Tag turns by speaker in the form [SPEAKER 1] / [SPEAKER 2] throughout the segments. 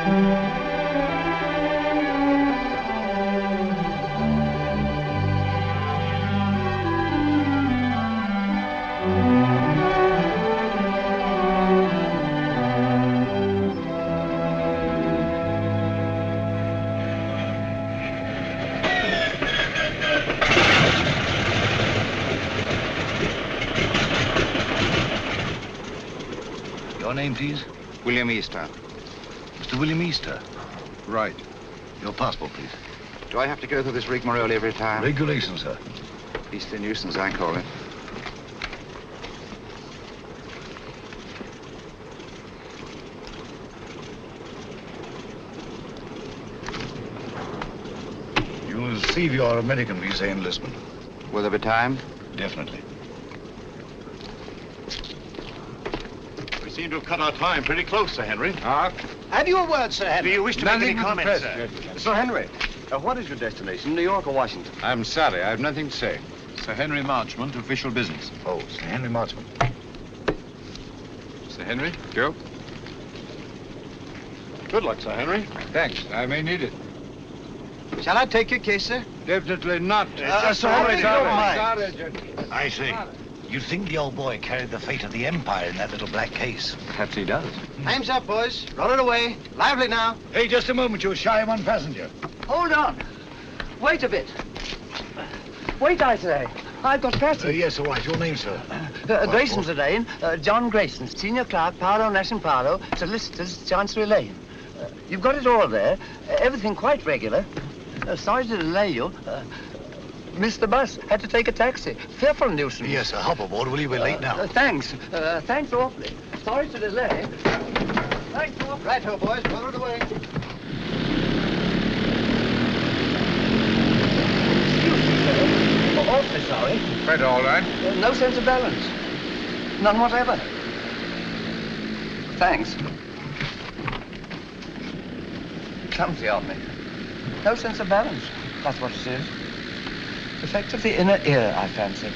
[SPEAKER 1] Your name, please?
[SPEAKER 2] William Easter.
[SPEAKER 1] Mr. William Easter.
[SPEAKER 2] Right.
[SPEAKER 1] Your passport, please.
[SPEAKER 2] Do I have to go through this rigmarole every time?
[SPEAKER 1] Regulations, sir.
[SPEAKER 2] Beastly nuisance, I call it.
[SPEAKER 1] You'll receive your American visa in Lisbon.
[SPEAKER 2] Will there be time?
[SPEAKER 1] Definitely.
[SPEAKER 3] We seem to have cut our time pretty close, Sir Henry.
[SPEAKER 4] Have you a word, Sir Henry?
[SPEAKER 3] Do you wish to make any comments, sir?
[SPEAKER 5] Sir Henry, what is your destination, New York or Washington?
[SPEAKER 2] I'm sorry, I have nothing to say.
[SPEAKER 3] Sir Henry Marchmont, official business.
[SPEAKER 1] Oh, Sir Henry Marchmont.
[SPEAKER 3] Sir Henry, go. Good luck, Sir Henry.
[SPEAKER 2] Thanks, I may need it.
[SPEAKER 4] Shall I take your case, sir?
[SPEAKER 2] Definitely not.
[SPEAKER 4] Sir Henry, don't mind.
[SPEAKER 2] Sorry, gentlemen.
[SPEAKER 1] I see. You'd think the old boy carried the fate of the Empire in that little black case.
[SPEAKER 5] Perhaps he does.
[SPEAKER 4] Time's up, boys. Roll it away. Lively now.
[SPEAKER 1] Hey, just a moment. You're shy of one passenger.
[SPEAKER 6] Hold on. Wait a bit. Wait, I say. I've got passage.
[SPEAKER 1] Yes, all right. Your name, sir?
[SPEAKER 6] Grayson's the name. John Grayson, senior clerk, Paro Nash and Paro, solicitors, Chancery Lane. You've got it all there. Everything quite regular. Sorry to delay you. Missed the bus. Had to take a taxi. Fearful nuisance.
[SPEAKER 1] Yes, sir. Hop aboard, will you? We're late now.
[SPEAKER 6] Thanks. Thanks awfully. Sorry to delay. Thanks awfully.
[SPEAKER 4] Right-ho, boys. Roll it away.
[SPEAKER 6] Excuse me, sir. Awfully sorry.
[SPEAKER 2] Quite all right.
[SPEAKER 6] No sense of balance. None whatever. Thanks. Clumsy of me. No sense of balance. That's what it is. Effect of the inner ear, I fancy.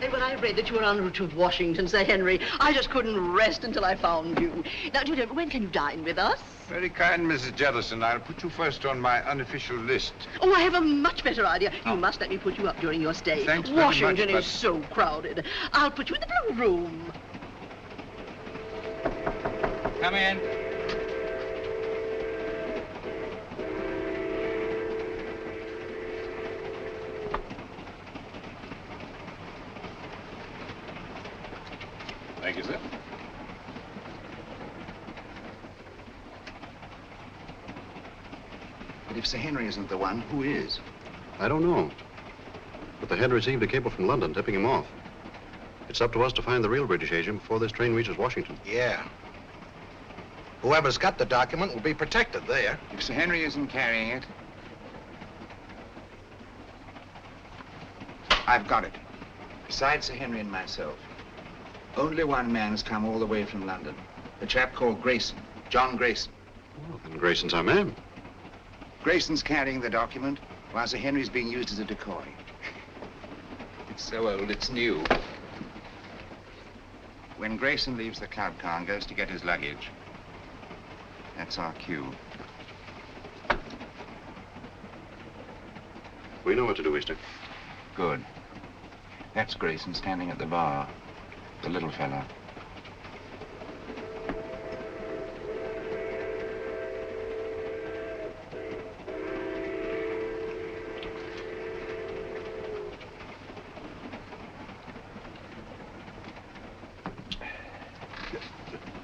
[SPEAKER 7] And when I read that you were en route to Washington, Sir Henry, I just couldn't rest until I found you. Now, do you know, when can you dine with us?
[SPEAKER 2] Very kind, Mrs. Jellison. I'll put you first on my unofficial list.
[SPEAKER 7] Oh, I have a much better idea. You must let me put you up during your stay.
[SPEAKER 2] Thanks very much,
[SPEAKER 7] Washington
[SPEAKER 2] but-
[SPEAKER 7] is so crowded. I'll put you in the blue room.
[SPEAKER 2] Come in.
[SPEAKER 3] Thank you, sir.
[SPEAKER 2] But if Sir Henry isn't the one, who is?
[SPEAKER 8] I don't know. But the head received a cable from London tipping him off. It's up to us to find the real British agent before this train reaches Washington.
[SPEAKER 4] Yeah. Whoever's got the document will be protected there.
[SPEAKER 2] If Sir Henry isn't carrying it,
[SPEAKER 9] I've got it. Besides Sir Henry and myself, only one man has come all the way from London. A chap called Grayson, John Grayson.
[SPEAKER 8] Well, then Grayson's our man.
[SPEAKER 9] Grayson's carrying the document, while Sir Henry's being used as a decoy. It's so old, it's new. When Grayson leaves the club car and goes to get his luggage, that's our cue.
[SPEAKER 8] We know what to do, Easter.
[SPEAKER 9] Good. That's Grayson standing at the bar. The little fella.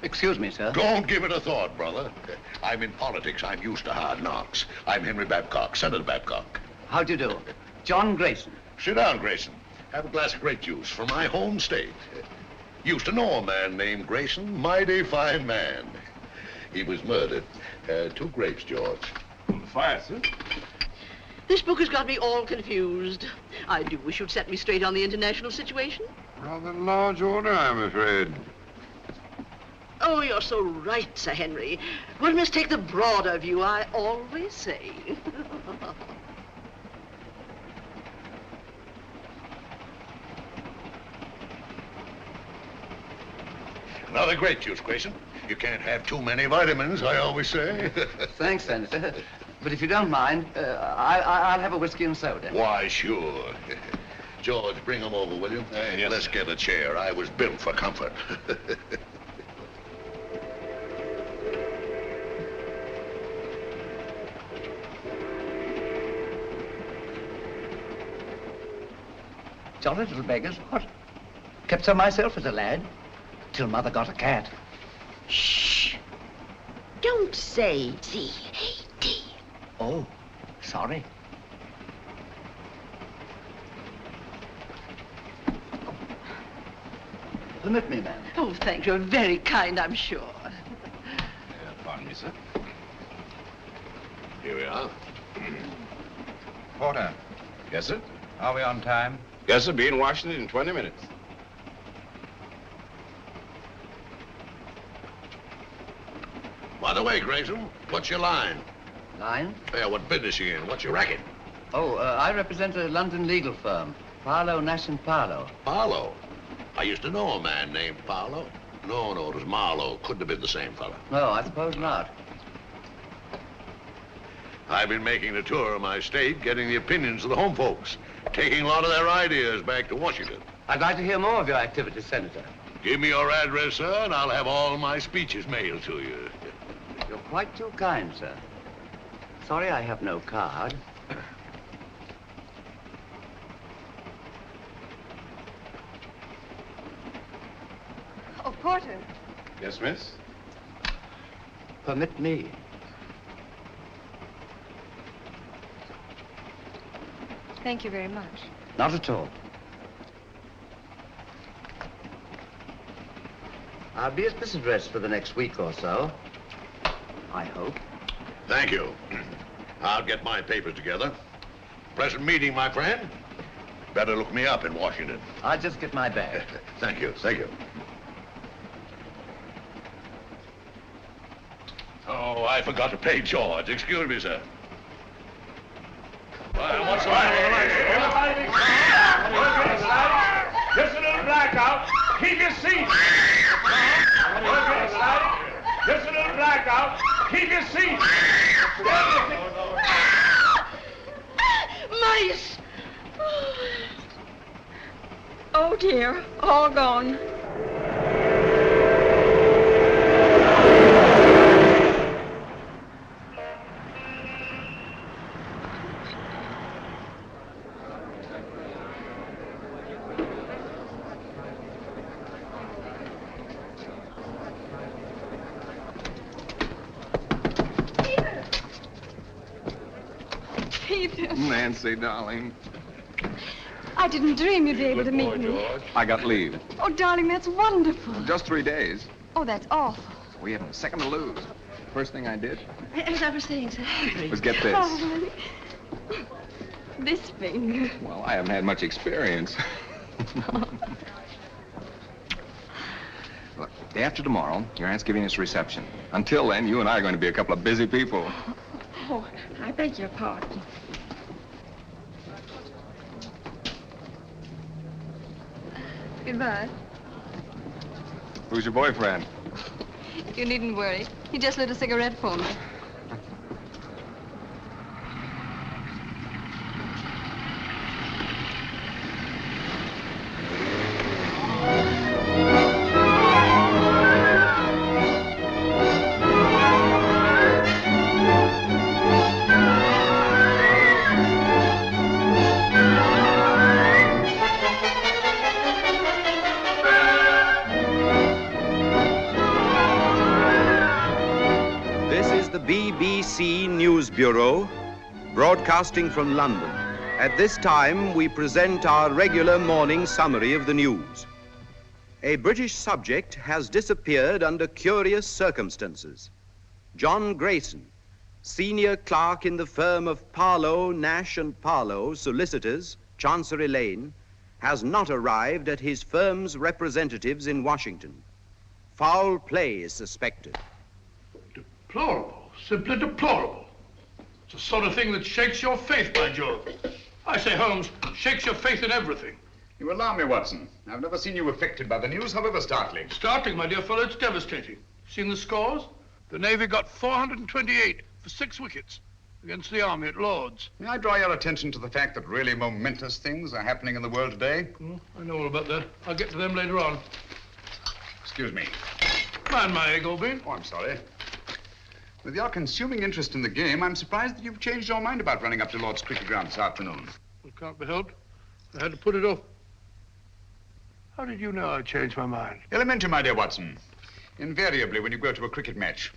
[SPEAKER 6] Excuse me, sir.
[SPEAKER 10] Don't give it a thought, brother. I'm in politics. I'm used to hard knocks. I'm Henry Babcock, Senator Babcock.
[SPEAKER 6] How do you do? John Grayson.
[SPEAKER 10] Sit down, Grayson. Have a glass of grape juice from my home state. Used to know a man named Grayson. Mighty fine man. He was murdered. 2 grapes, George.
[SPEAKER 3] On the fire, sir.
[SPEAKER 7] This book has got me all confused. I do wish you'd set me straight on the international situation.
[SPEAKER 2] Rather large order, I'm afraid.
[SPEAKER 7] Oh, you're so right, Sir Henry. One must take the broader view, I always say.
[SPEAKER 10] Another grape juice, Grayson. You can't have too many vitamins, I always say.
[SPEAKER 6] Thanks, Senator. But if you don't mind, I'll have a whiskey and soda.
[SPEAKER 10] Why, sure. George, bring him over, will you?
[SPEAKER 3] Yes,
[SPEAKER 10] Let's
[SPEAKER 3] sir.
[SPEAKER 10] get a chair. I was built for comfort.
[SPEAKER 6] Jolly little beggars, what? Kept some myself as a lad, till Mother got a cat.
[SPEAKER 11] Shh. Don't say C-A-T.
[SPEAKER 6] Oh, sorry. Permit me, ma'am.
[SPEAKER 7] Oh, thank you. Very kind, I'm sure.
[SPEAKER 3] Pardon me, sir.
[SPEAKER 10] Here we are.
[SPEAKER 9] Porter,
[SPEAKER 3] Yes, sir.
[SPEAKER 9] are we on time?
[SPEAKER 2] Yes, sir. Be in Washington in 20 minutes.
[SPEAKER 10] By the way, Grayson, what's your line?
[SPEAKER 6] Line?
[SPEAKER 10] Yeah, what business you in? What's your racket?
[SPEAKER 6] Oh, I represent a London legal firm, Paolo, Nash & Paolo.
[SPEAKER 10] Paolo. I used to know a man named Paolo. No, it was Marlowe. Couldn't have been the same fella.
[SPEAKER 6] No, I suppose not.
[SPEAKER 10] I've been making the tour of my state, getting the opinions of the home folks, taking a lot of their ideas back to Washington.
[SPEAKER 6] I'd like to hear more of your activities, Senator.
[SPEAKER 10] Give me your address, sir, and I'll have all my speeches mailed to you.
[SPEAKER 6] You're quite too kind, sir. Sorry I have no card.
[SPEAKER 11] Oh, Porter.
[SPEAKER 2] Yes, miss?
[SPEAKER 6] Permit me.
[SPEAKER 11] Thank you very much.
[SPEAKER 6] Not at all. I'll be at this address for the next week or so. I hope.
[SPEAKER 10] Thank you. I'll get my papers together. Pleasant meeting, my friend. Better look me up in Washington.
[SPEAKER 6] I'll just get my bag.
[SPEAKER 10] Thank you, thank you. Oh, I forgot to pay George. Excuse me, sir. Well, what's the matter with the lights?
[SPEAKER 3] Everybody be calm. We'll get excited. Just a little blackout. Keep your seat. We'll get excited. Just a little blackout. Keep your seat.
[SPEAKER 7] Mice!
[SPEAKER 11] Oh, dear. All gone. Peter.
[SPEAKER 2] Nancy, darling.
[SPEAKER 11] I didn't dream you'd be able to
[SPEAKER 10] Good
[SPEAKER 11] meet
[SPEAKER 10] boy,
[SPEAKER 11] me.
[SPEAKER 10] George.
[SPEAKER 2] I got leave.
[SPEAKER 11] Oh, darling, that's wonderful.
[SPEAKER 2] Just 3 days.
[SPEAKER 11] Oh, that's awful.
[SPEAKER 2] We haven't a second to lose. First thing I did
[SPEAKER 7] As I was saying, Sir Henry.
[SPEAKER 2] was get this.
[SPEAKER 11] Oh, honey. This finger.
[SPEAKER 12] Well, I haven't had much experience. Look, day after tomorrow, your aunt's giving us a reception. Until then, you and I are going to be a couple of busy people.
[SPEAKER 11] Oh, I beg your pardon. Goodbye.
[SPEAKER 12] Who's your boyfriend?
[SPEAKER 11] You needn't worry. He just lit a cigarette for me.
[SPEAKER 13] BBC News Bureau, broadcasting from London. At this time, we present our regular morning summary of the news. A British subject has disappeared under curious circumstances. John Grayson, senior clerk in the firm of Parlow, Nash and Parlow, solicitors, Chancery Lane, has not arrived at his firm's representatives in Washington. Foul play is suspected.
[SPEAKER 14] Deplorable. Simply deplorable. It's the sort of thing that shakes your faith, by Jove. I say, Holmes, shakes your faith in everything.
[SPEAKER 2] You alarm me, Watson. I've never seen you affected by the news, however startling.
[SPEAKER 14] Startling, my dear fellow, it's devastating. Seen the scores? The Navy got 428 for 6 wickets against the Army at Lord's.
[SPEAKER 2] May I draw your attention to the fact that really momentous things are happening in the world today?
[SPEAKER 14] I know all about that. I'll get to them later on.
[SPEAKER 2] Excuse me.
[SPEAKER 14] Mind my egg, Oldbean.
[SPEAKER 2] Oh, I'm sorry. With your consuming interest in the game, I'm surprised that you've changed your mind about running up to Lord's cricket ground this afternoon.
[SPEAKER 14] It can't be helped. I had to put it off. How did you know I changed my mind?
[SPEAKER 2] Elementary, my dear Watson. Invariably, when you go to a cricket match,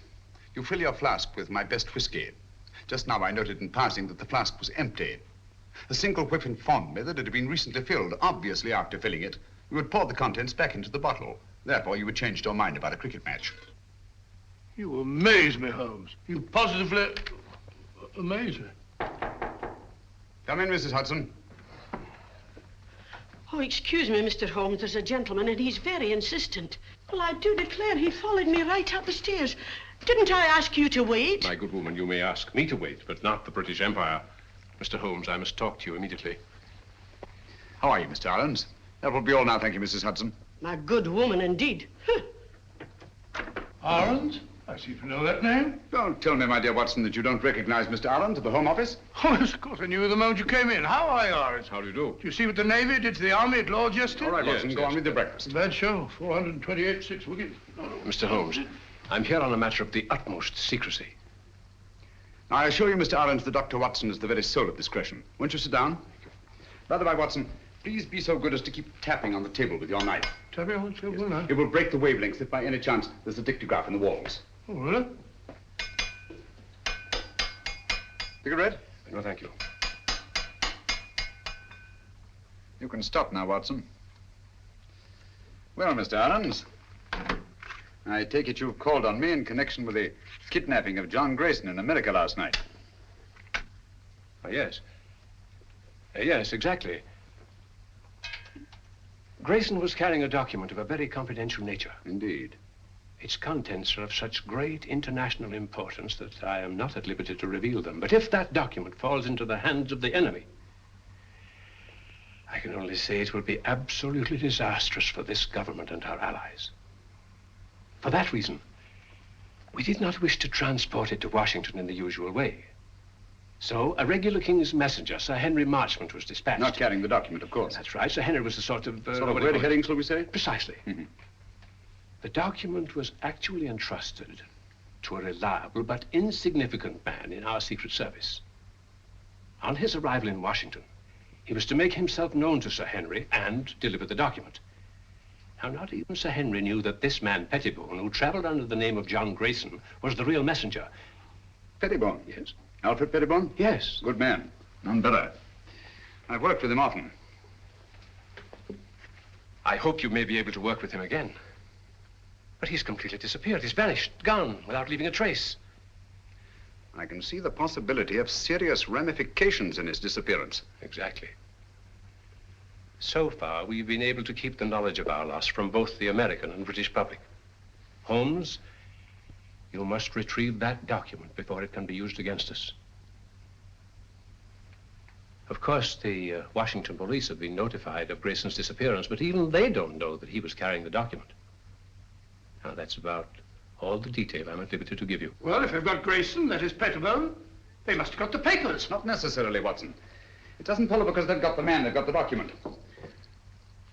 [SPEAKER 2] you fill your flask with my best whiskey. Just now I noted in passing that the flask was empty. A single whiff informed me that it had been recently filled. Obviously, after filling it, you would pour the contents back into the bottle. Therefore, you had changed your mind about a cricket match.
[SPEAKER 14] You amaze me, Holmes. You positively amaze me.
[SPEAKER 2] Come in, Mrs. Hudson.
[SPEAKER 15] Oh, excuse me, Mr. Holmes. There's a gentleman, and he's very insistent. Well, I do declare he followed me right up the stairs. Didn't I ask you to wait?
[SPEAKER 16] My good woman, you may ask me to wait, but not the British Empire. Mr. Holmes, I must talk to you immediately.
[SPEAKER 2] How are you, Mr. Irons? That will be all now, thank you, Mrs. Hudson.
[SPEAKER 15] My good woman, indeed. Huh.
[SPEAKER 14] Arons? I seem to know that name.
[SPEAKER 2] Don't tell me, my dear Watson, that you don't recognize Mr. Arons at the Home Office.
[SPEAKER 14] Oh, yes, of course. I knew you the moment you came in. How are you, Arons?
[SPEAKER 16] How do you do?
[SPEAKER 14] Do you see what the Navy did to the Army at Lord's yesterday?
[SPEAKER 2] All right, Watson, go on with your breakfast.
[SPEAKER 14] Bad show. 428, 6 wickets.
[SPEAKER 16] Mr. Holmes, I'm here on a matter of the utmost secrecy.
[SPEAKER 2] Now, I assure you, Mr. Arons, that Dr. Watson is the very soul of discretion. Won't you sit down? By the way, Watson, please be so good as to keep tapping on the table with your knife.
[SPEAKER 14] Tapping on the table, yes.
[SPEAKER 2] It will break the wavelengths if by any chance there's a dictograph in the walls.
[SPEAKER 14] Oh, really?
[SPEAKER 2] Cigarette?
[SPEAKER 16] No, thank you.
[SPEAKER 2] You can stop now, Watson. Well, Mr. Arons, I take it you've called on me in connection with the kidnapping of John Grayson in America last night.
[SPEAKER 16] Yes. Yes, exactly. Grayson was carrying a document of a very confidential nature.
[SPEAKER 2] Indeed.
[SPEAKER 16] Its contents are of such great international importance that I am not at liberty to reveal them. But if that document falls into the hands of the enemy, I can only say it will be absolutely disastrous for this government and our allies. For that reason, we did not wish to transport it to Washington in the usual way. So a regular King's messenger, Sir Henry Marchmont, was dispatched.
[SPEAKER 2] Not carrying the document, of course.
[SPEAKER 16] That's right. Sir Henry was a sort of...
[SPEAKER 2] sort of red herring, shall we say?
[SPEAKER 16] Precisely. Mm-hmm. The document was actually entrusted to a reliable but insignificant man in our Secret Service. On his arrival in Washington, he was to make himself known to Sir Henry and deliver the document. Now, not even Sir Henry knew that this man, Pettibone, who traveled under the name of John Grayson, was the real messenger.
[SPEAKER 2] Pettibone?
[SPEAKER 16] Yes.
[SPEAKER 2] Alfred Pettibone?
[SPEAKER 16] Yes.
[SPEAKER 2] Good man. None better. I've worked with him often.
[SPEAKER 16] I hope you may be able to work with him again. But he's completely disappeared. He's vanished, gone, without leaving a trace.
[SPEAKER 2] I can see the possibility of serious ramifications in his disappearance.
[SPEAKER 16] Exactly. So far, we've been able to keep the knowledge of our loss from both the American and British public. Holmes, you must retrieve that document before it can be used against us. Of course, the Washington police have been notified of Grayson's disappearance, but even they don't know that he was carrying the document. Now, that's about all the detail I'm at liberty to give you.
[SPEAKER 14] Well, if they've got Grayson, that is Pettibone, they must have got the papers.
[SPEAKER 2] Not necessarily, Watson. It doesn't follow because they've got the man, they've got the document.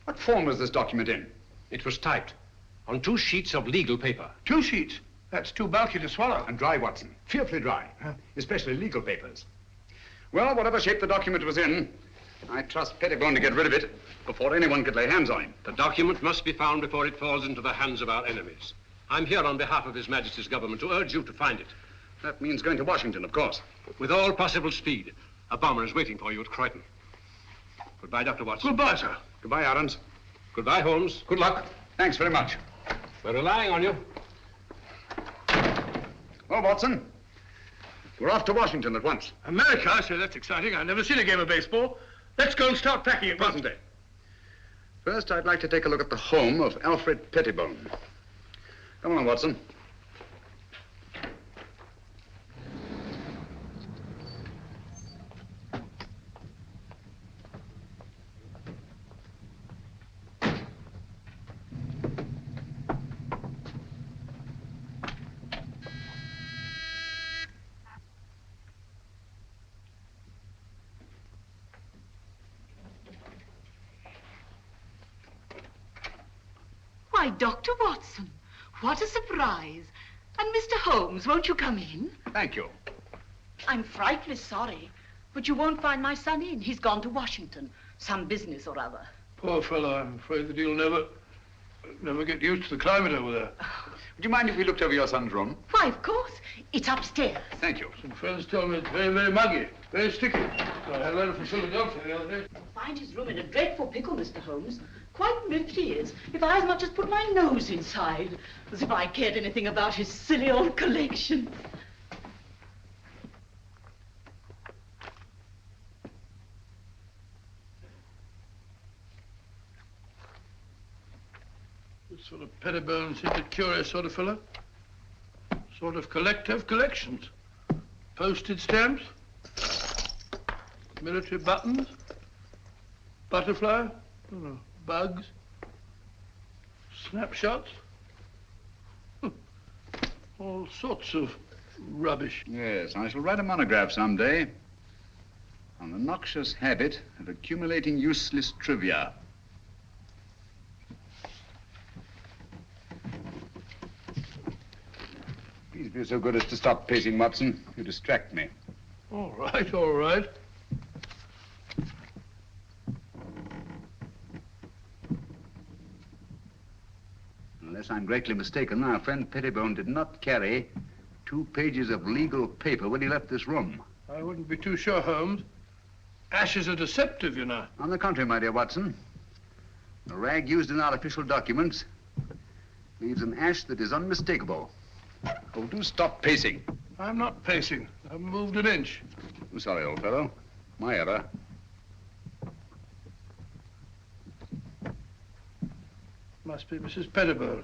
[SPEAKER 2] What form was this document in?
[SPEAKER 16] It was typed on 2 sheets of legal paper.
[SPEAKER 14] 2 sheets? That's too bulky to swallow.
[SPEAKER 2] And dry, Watson. Fearfully dry. Especially legal papers. Well, whatever shape the document was in, I trust Pettibone to get rid of it before anyone could lay hands on him.
[SPEAKER 16] The document must be found before it falls into the hands of our enemies. I'm here on behalf of His Majesty's government to urge you to find it.
[SPEAKER 2] That means going to Washington, of course.
[SPEAKER 16] With all possible speed. A bomber is waiting for you at Croydon. Goodbye, Dr. Watson.
[SPEAKER 14] Goodbye, sir.
[SPEAKER 2] Goodbye, Adams.
[SPEAKER 16] Goodbye, Holmes. Good luck.
[SPEAKER 2] Thanks very much.
[SPEAKER 16] We're relying on you.
[SPEAKER 2] Well, Watson, we're off to Washington at once.
[SPEAKER 14] America? I say, that's exciting. I've never seen a game of baseball. Let's go and start packing at present day.
[SPEAKER 2] First, I'd like to take a look at the home of Alfred Pettibone. Come on, Watson.
[SPEAKER 7] Why, Dr. Watson, what a surprise. And Mr. Holmes, won't you come in?
[SPEAKER 2] Thank you.
[SPEAKER 7] I'm frightfully sorry, but you won't find my son in. He's gone to Washington, some business or other.
[SPEAKER 14] Poor fellow, I'm afraid that he'll never get used to the climate over there.
[SPEAKER 2] Would you mind if we looked over your son's room?
[SPEAKER 7] Why, of course. It's upstairs.
[SPEAKER 2] Thank you.
[SPEAKER 14] Some friends told me it's very, very muggy, very sticky. So I had a letter from Philadelphia the other day.
[SPEAKER 7] You'll find his room in a dreadful pickle, Mr. Holmes. Quite miffed he is. If I as much as put my nose inside. As if I cared anything about his silly old collection.
[SPEAKER 14] This sort of Pettibone seems a curious sort of fellow. Sort of collector of collections. Postage stamps, military buttons, butterfly, bugs, snapshots, all sorts of rubbish.
[SPEAKER 2] Yes, I shall write a monograph someday on the noxious habit of accumulating useless trivia. Please be so good as to stop pacing, Watson. You distract me.
[SPEAKER 14] All right, all right.
[SPEAKER 2] Unless I'm greatly mistaken, our friend Pettibone did not carry 2 pages of legal paper when he left this room.
[SPEAKER 14] I wouldn't be too sure, Holmes. Ashes are deceptive, you know.
[SPEAKER 2] On the contrary, my dear Watson, the rag used in our official documents leaves an ash that is unmistakable. Oh, do stop pacing.
[SPEAKER 14] I'm not pacing. I've moved an inch.
[SPEAKER 2] I'm sorry, old fellow. My error.
[SPEAKER 14] Must be Mrs. Pettibone.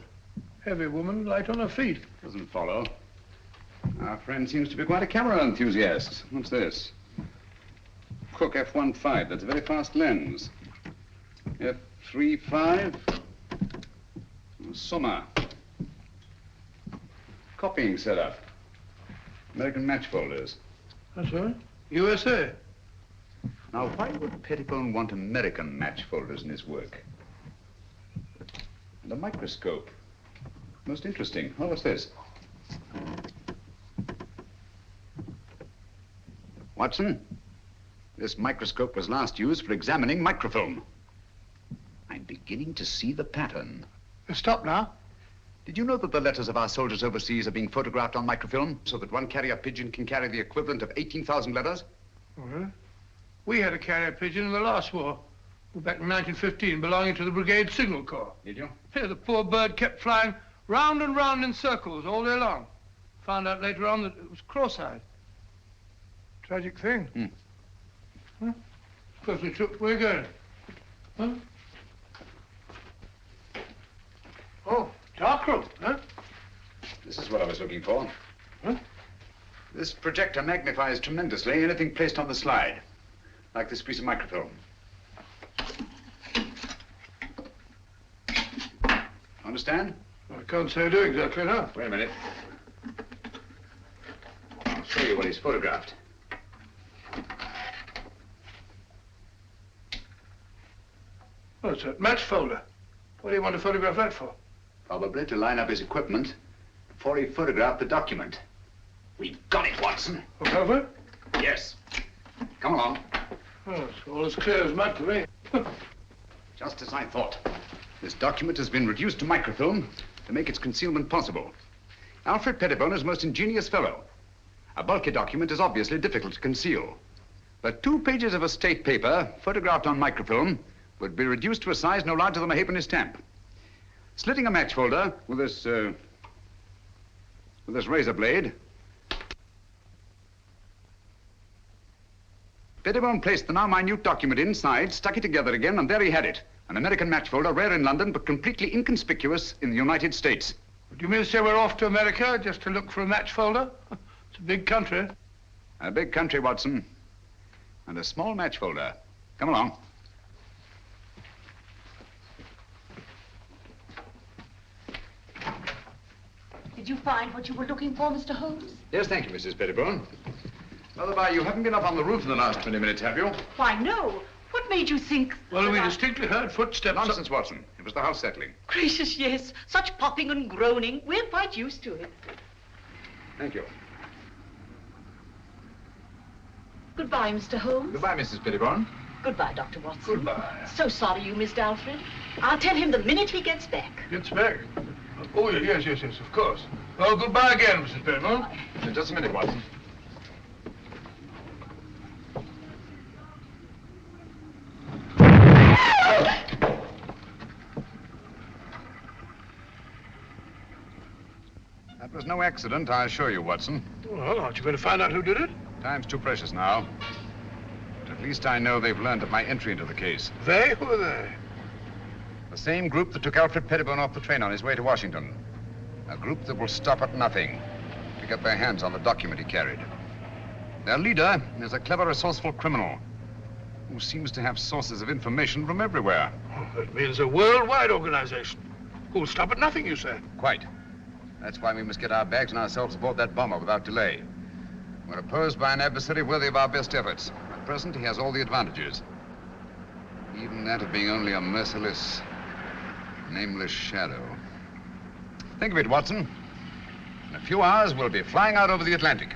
[SPEAKER 14] Heavy woman, light on her feet.
[SPEAKER 2] Doesn't follow. Our friend seems to be quite a camera enthusiast. What's this? Cook F1.5. That's a very fast lens. F3.5. Summer. Copying setup. American match folders.
[SPEAKER 14] That's right. USA.
[SPEAKER 2] Now, why would Pettibone want American match folders in his work? And a microscope. Most interesting. Oh, what's this? Watson, this microscope was last used for examining microfilm. I'm beginning to see the pattern.
[SPEAKER 14] Stop now.
[SPEAKER 2] Did you know that the letters of our soldiers overseas are being photographed on microfilm so that one carrier pigeon can carry the equivalent of 18,000 letters?
[SPEAKER 14] Well, we had a carrier pigeon in the last war. Back in 1915, belonging to the Brigade Signal Corps.
[SPEAKER 2] Did you?
[SPEAKER 14] Yeah, the poor bird kept flying round and round in circles all day long. Found out later on that it was cross-eyed. Tragic thing. Huh? Perfectly true. Where are you going? Huh? Oh, dark room, huh?
[SPEAKER 2] This is what I was looking for.
[SPEAKER 14] Huh?
[SPEAKER 2] This projector magnifies tremendously anything placed on the slide, like this piece of microfilm. Understand?
[SPEAKER 14] I can't say I do exactly now.
[SPEAKER 2] Wait a minute. I'll show you what he's photographed.
[SPEAKER 14] Oh, it's a match folder. What do you want to photograph that for?
[SPEAKER 2] Probably to line up his equipment before he photographed the document. We've got it, Watson.
[SPEAKER 14] Over?
[SPEAKER 2] Yes. Come along.
[SPEAKER 14] Oh, it's all as clear as mud to me.
[SPEAKER 2] Just as I thought. This document has been reduced to microfilm to make its concealment possible. Alfred Pettibone is a most ingenious fellow. A bulky document is obviously difficult to conceal. But 2 pages of estate paper, photographed on microfilm, would be reduced to a size no larger than a halfpenny stamp. Slitting a match folder with this razor blade, Pettibone placed the now minute document inside, stuck it together again, and there he had it. An American match folder, rare in London, but completely inconspicuous in the United States.
[SPEAKER 14] Do you mean to say we're off to America just to look for a match folder? It's a big country.
[SPEAKER 2] A big country, Watson. And a small match folder. Come along.
[SPEAKER 7] Did you find what you were looking for, Mr. Holmes?
[SPEAKER 2] Yes, thank you, Mrs. Pettibone. By you haven't been up on the roof in the last 20 minutes, have you?
[SPEAKER 7] Why, no. What made you think...
[SPEAKER 14] Well, we distinctly heard footsteps.
[SPEAKER 2] Nonsense, Watson. It was the house settling.
[SPEAKER 7] Gracious, yes. Such popping and groaning. We're quite used to it.
[SPEAKER 2] Thank you.
[SPEAKER 7] Goodbye, Mr. Holmes.
[SPEAKER 2] Goodbye, Mrs. Pettibone.
[SPEAKER 7] Goodbye, Dr. Watson.
[SPEAKER 14] Goodbye.
[SPEAKER 7] So sorry you missed Alfred. I'll tell him the minute he gets back.
[SPEAKER 14] Gets back? Oh, yes, of course. Well, goodbye again, Mrs. Pettibone.
[SPEAKER 2] Just a minute, Watson. That was no accident, I assure you, Watson.
[SPEAKER 14] Well, aren't you going to find out who did it?
[SPEAKER 2] Time's too precious now. But at least I know they've learned of my entry into the case.
[SPEAKER 14] They? Who are they?
[SPEAKER 2] The same group that took Alfred Pettibone off the train on his way to Washington. A group that will stop at nothing to get their hands on the document he carried. Their leader is a clever, resourceful criminal who seems to have sources of information from everywhere.
[SPEAKER 14] Oh, that means a worldwide organization. Who'll stop at nothing, you say?
[SPEAKER 2] Quite. That's why we must get our bags and ourselves aboard that bomber without delay. We're opposed by an adversary worthy of our best efforts. At present, he has all the advantages. Even that of being only a merciless, nameless shadow. Think of it, Watson. In a few hours, we'll be flying out over the Atlantic.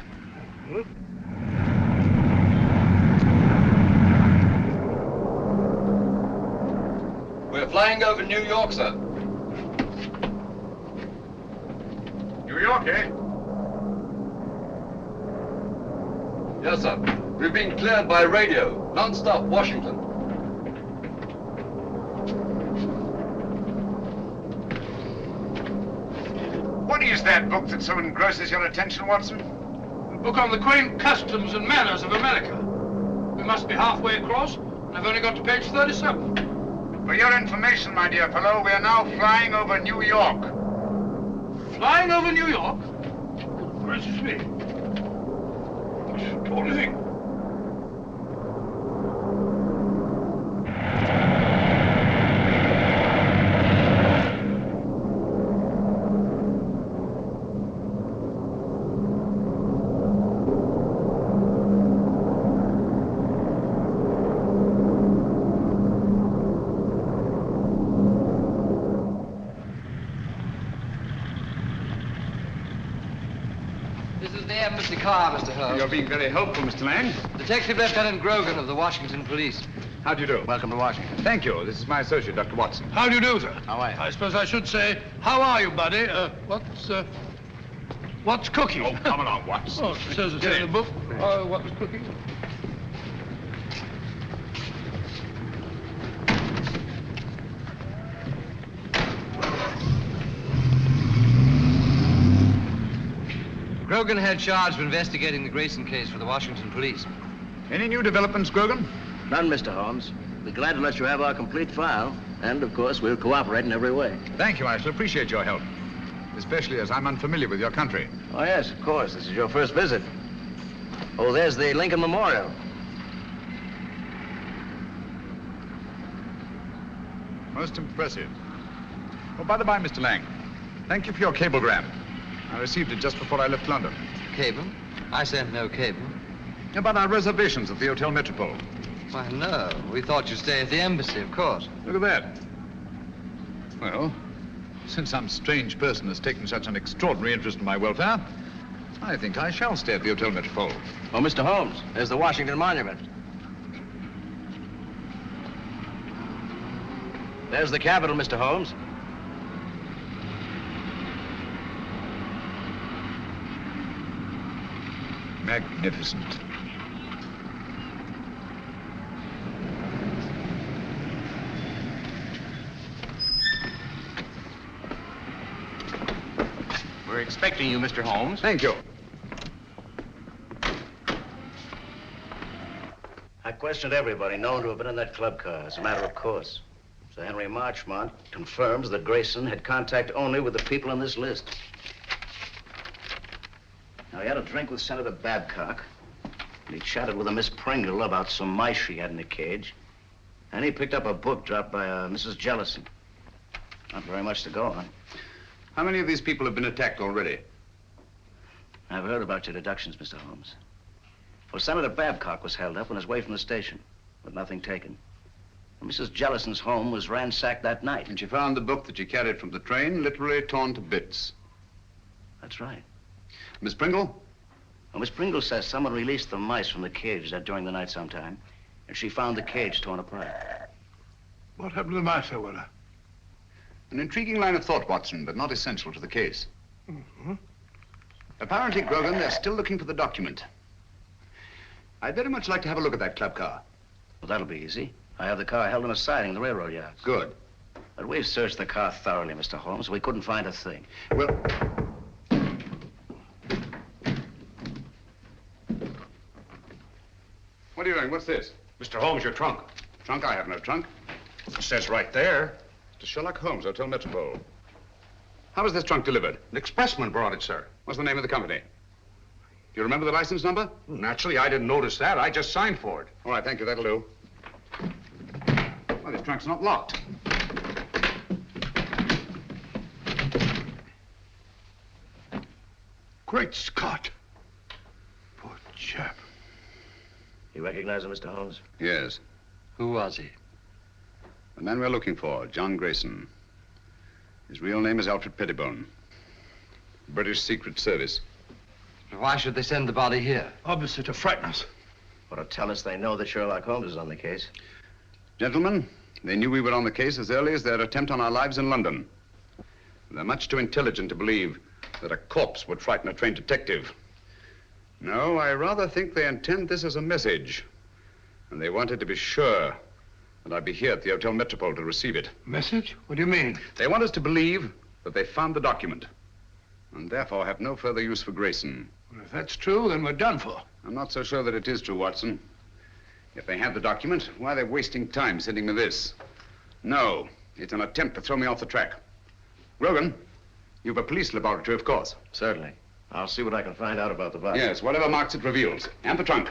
[SPEAKER 5] We're flying over New York, sir.
[SPEAKER 2] New York, eh?
[SPEAKER 5] Yes, sir. We've been cleared by radio. Non-stop, Washington.
[SPEAKER 2] What is that book that so engrosses your attention, Watson?
[SPEAKER 14] A book on the quaint customs and manners of America. We must be halfway across, and I've only got to page 37.
[SPEAKER 2] For your information, my dear fellow, we are now flying over New York.
[SPEAKER 14] Flying over New York? Gracious me. What's the only thing?
[SPEAKER 6] Embassy car, Mr. Holmes.
[SPEAKER 2] You're being very helpful, Mr. Lang.
[SPEAKER 6] Detective Lieutenant Grogan of the Washington Police.
[SPEAKER 2] How do you do?
[SPEAKER 6] Welcome to Washington.
[SPEAKER 2] Thank you. This is my associate, Dr. Watson.
[SPEAKER 14] How do you do, sir?
[SPEAKER 6] How are you?
[SPEAKER 14] I suppose I should say, how are you, buddy? What's cooking?
[SPEAKER 2] Oh, come along, Watson.
[SPEAKER 14] Oh, it says it's in the book. What's cooking?
[SPEAKER 17] Grogan had charge of investigating the Grayson case for the Washington police.
[SPEAKER 2] Any new developments, Grogan?
[SPEAKER 18] None, Mr. Holmes. We're glad to let you have our complete file. And, of course, we'll cooperate in every way.
[SPEAKER 2] Thank you. I shall appreciate your help. Especially as I'm unfamiliar with your country.
[SPEAKER 18] Oh, yes, of course. This is your first visit. Oh, there's the Lincoln Memorial.
[SPEAKER 2] Most impressive. Oh, by the by, Mr. Lang, thank you for your cablegram. I received it just before I left London.
[SPEAKER 17] Cable? I sent no cable.
[SPEAKER 2] About our reservations at the Hotel Metropole.
[SPEAKER 17] Why, no. We thought you'd stay at the embassy, of course.
[SPEAKER 2] Look at that. Well, since some strange person has taken such an extraordinary interest in my welfare, I think I shall stay at the Hotel Metropole.
[SPEAKER 18] Oh, Mr. Holmes, there's the Washington Monument. There's the Capitol, Mr. Holmes.
[SPEAKER 2] Magnificent.
[SPEAKER 9] We're expecting you, Mr. Holmes.
[SPEAKER 2] Thank you.
[SPEAKER 18] I questioned everybody known to have been in that club car, as a matter of course. Sir Henry Marchmont confirms that Grayson had contact only with the people on this list. Now, he had a drink with Senator Babcock, and he chatted with a Miss Pringle about some mice she had in a cage, and he picked up a book dropped by Mrs. Jellison. Not very much to go on.
[SPEAKER 2] How many of these people have been attacked already?
[SPEAKER 18] I've heard about your deductions, Mr. Holmes. Well, Senator Babcock was held up on his way from the station, with nothing taken. And Mrs. Jellison's home was ransacked that night.
[SPEAKER 2] And she found the book that she carried from the train literally torn to bits.
[SPEAKER 18] That's right.
[SPEAKER 2] Miss Pringle?
[SPEAKER 18] Well, Miss Pringle says someone released the mice from the cage during the night sometime, and she found the cage torn apart.
[SPEAKER 14] What happened to the mice, I wonder?
[SPEAKER 2] An intriguing line of thought, Watson, but not essential to the case.
[SPEAKER 14] Mm-hmm.
[SPEAKER 2] Apparently, Grogan, they're still looking for the document. I'd very much like to have a look at that club car.
[SPEAKER 18] Well, that'll be easy. I have the car held in a siding in the railroad yards.
[SPEAKER 2] Good.
[SPEAKER 18] But we've searched the car thoroughly, Mr. Holmes. We couldn't find a thing.
[SPEAKER 2] Well... What are you doing? What's this?
[SPEAKER 3] Mr. Holmes, your trunk.
[SPEAKER 2] Trunk? I have no trunk.
[SPEAKER 3] It says right there.
[SPEAKER 2] To Sherlock Holmes, Hotel Metropole. How was this trunk delivered?
[SPEAKER 3] An expressman brought it, sir.
[SPEAKER 2] What's the name of the company? Do you remember the license number?
[SPEAKER 3] Naturally, I didn't notice that. I just signed for it.
[SPEAKER 2] All right, thank you. That'll do. Well, this trunk's not locked.
[SPEAKER 14] Great Scott. Poor chap.
[SPEAKER 18] You recognize him, Mr. Holmes?
[SPEAKER 2] Yes.
[SPEAKER 17] Who was he?
[SPEAKER 2] The man we're looking for, John Grayson. His real name is Alfred Pettibone. British Secret Service.
[SPEAKER 17] Why should they send the body here?
[SPEAKER 14] Obviously to frighten us.
[SPEAKER 18] Or to tell us they know that Sherlock Holmes is on the case.
[SPEAKER 2] Gentlemen, they knew we were on the case as early as their attempt on our lives in London. They're much too intelligent to believe that a corpse would frighten a trained detective. No, I rather think they intend this as a message. And they wanted to be sure that I'd be here at the Hotel Metropole to receive it.
[SPEAKER 14] Message? What do you mean?
[SPEAKER 2] They want us to believe that they found the document, and therefore have no further use for Grayson.
[SPEAKER 14] Well, if that's true, then we're done for.
[SPEAKER 2] I'm not so sure that it is true, Watson. If they have the document, why are they wasting time sending me this? No, it's an attempt to throw me off the track. Grogan, you've a police laboratory, of course.
[SPEAKER 18] Certainly. I'll see what I can find out about the body.
[SPEAKER 2] Yes, whatever marks it reveals. And the trunk.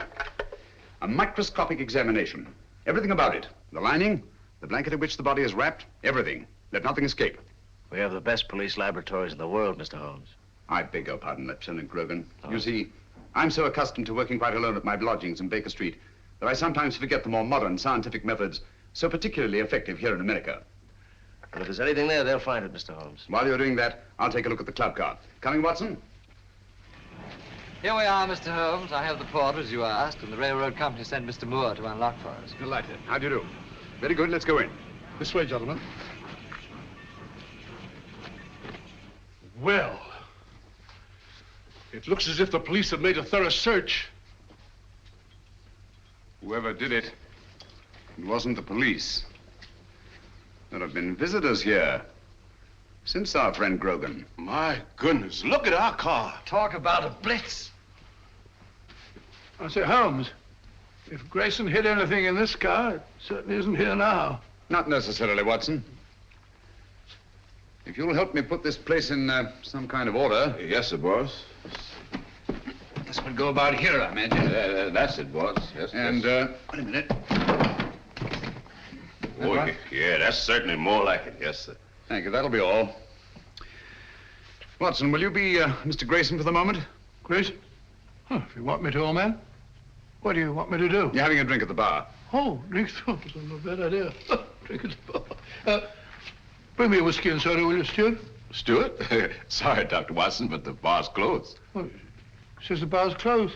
[SPEAKER 2] A microscopic examination. Everything about it. The lining, the blanket in which the body is wrapped, everything. Let nothing escape.
[SPEAKER 18] We have the best police laboratories in the world, Mr. Holmes.
[SPEAKER 2] I beg your pardon, Lieutenant Grogan. You see, I'm so accustomed to working quite alone at my lodgings in Baker Street that I sometimes forget the more modern scientific methods so particularly effective here in America.
[SPEAKER 18] Well, if there's anything there, they'll find it, Mr. Holmes.
[SPEAKER 2] While you're doing that, I'll take a look at the club car. Coming, Watson?
[SPEAKER 17] Here we are, Mr. Holmes. I have the porter, as you asked, and the railroad company sent Mr. Moore to unlock for us.
[SPEAKER 2] Delighted. How do you do? Very good. Let's go in.
[SPEAKER 14] This way, gentlemen. Well, it looks as if the police have made a thorough search.
[SPEAKER 2] Whoever did it, it wasn't the police. There have been visitors here. Since our friend Grogan.
[SPEAKER 10] My goodness, look at our car.
[SPEAKER 17] Talk about a blitz.
[SPEAKER 14] I say, Holmes, if Grayson hid anything in this car, it certainly isn't here now.
[SPEAKER 2] Not necessarily, Watson. If you'll help me put this place in some kind of order.
[SPEAKER 10] Yes, sir, boss.
[SPEAKER 2] This would go about here, I imagine.
[SPEAKER 10] That's it, boss. Yes,
[SPEAKER 2] and,
[SPEAKER 10] yes.
[SPEAKER 2] Wait a minute.
[SPEAKER 10] Oh, yeah, that's certainly more like it. Yes, sir.
[SPEAKER 2] Thank you. That'll be all. Watson, will you be Mr. Grayson for the moment?
[SPEAKER 14] Grayson? Huh, if you want me to, old man. What do you want me to do?
[SPEAKER 2] You're having a drink at the bar.
[SPEAKER 14] Oh, drink? Oh, that's not a bad idea. Drink at the bar. Bring me a whiskey and soda, will you, Stewart?
[SPEAKER 10] Stewart? Sorry, Dr. Watson, but the bar's closed.
[SPEAKER 14] Oh, says the bar's closed.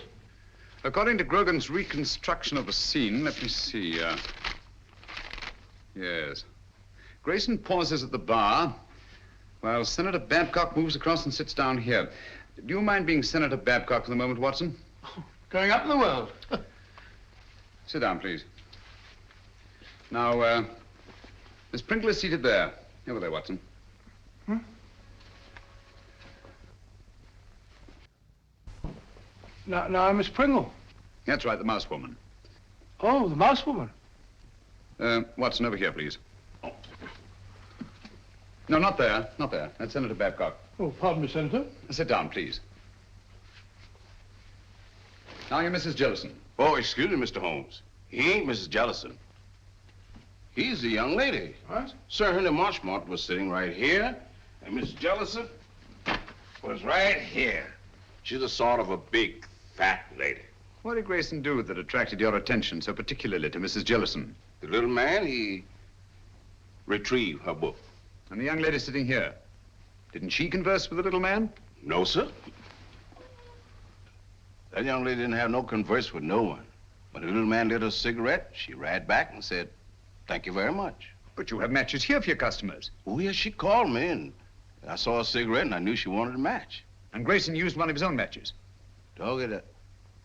[SPEAKER 2] According to Grogan's reconstruction of the scene, let me see. Yes. Grayson pauses at the bar while Senator Babcock moves across and sits down here. Do you mind being Senator Babcock for the moment, Watson?
[SPEAKER 14] Oh, going up in the world.
[SPEAKER 2] Sit down, please. Now, Miss Pringle is seated there. Over there, Watson.
[SPEAKER 14] Hmm? Now, Miss Pringle.
[SPEAKER 2] That's right, the mouse woman.
[SPEAKER 14] Oh, the mouse woman.
[SPEAKER 2] Watson, over here, please. Oh. No, not there. Not there. That's Senator Babcock.
[SPEAKER 14] Oh, pardon me, Senator.
[SPEAKER 2] Sit down, please. Now you're Mrs. Jellison.
[SPEAKER 10] Oh, excuse me, Mr. Holmes. He ain't Mrs. Jellison. He's the young lady.
[SPEAKER 14] What?
[SPEAKER 10] Sir Henry Marchmont was sitting right here, and Miss Jellison was right here. She's a sort of a big, fat lady.
[SPEAKER 2] What did Grayson do that attracted your attention so particularly to Mrs. Jellison?
[SPEAKER 10] The little man, he retrieved her book.
[SPEAKER 2] And the young lady sitting here, didn't she converse with the little man?
[SPEAKER 10] No, sir. That young lady didn't have no converse with no one. When the little man lit her cigarette, she ran back and said, "Thank you very much."
[SPEAKER 2] But you have matches here for your customers.
[SPEAKER 10] Oh, yes, she called me, and I saw a cigarette, and I knew she wanted a match.
[SPEAKER 2] And Grayson used one of his own matches?
[SPEAKER 10] Dog it.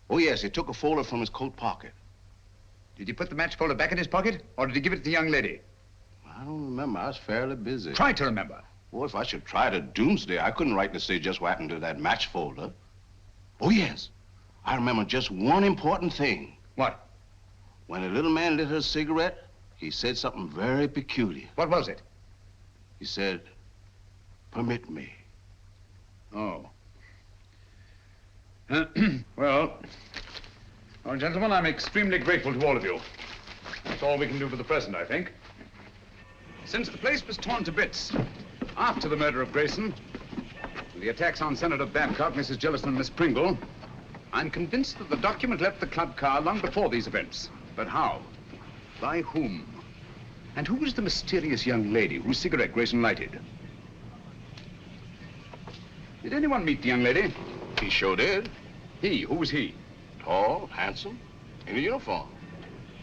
[SPEAKER 10] Oh, yes, he took a folder from his coat pocket.
[SPEAKER 2] Did he put the match folder back in his pocket, or did he give it to the young lady?
[SPEAKER 10] I don't remember. I was fairly busy.
[SPEAKER 2] Try to remember.
[SPEAKER 10] Well, if I should try to doomsday, I couldn't rightly say just what happened to that match folder. Oh, yes. I remember just one important thing.
[SPEAKER 2] What?
[SPEAKER 10] When the little man lit her cigarette, he said something very peculiar.
[SPEAKER 2] What was it?
[SPEAKER 10] He said, "Permit me."
[SPEAKER 2] Oh. Well, gentlemen, I'm extremely grateful to all of you. That's all we can do for the present, I think. Since the place was torn to bits after the murder of Grayson, the attacks on Senator Babcock, Mrs. Jellison, and Miss Pringle, I'm convinced that the document left the club car long before these events. But how? By whom? And who was the mysterious young lady whose cigarette Grayson lighted? Did anyone meet the young lady?
[SPEAKER 10] He sure did.
[SPEAKER 2] He? Who was he?
[SPEAKER 10] Tall, handsome, in a uniform.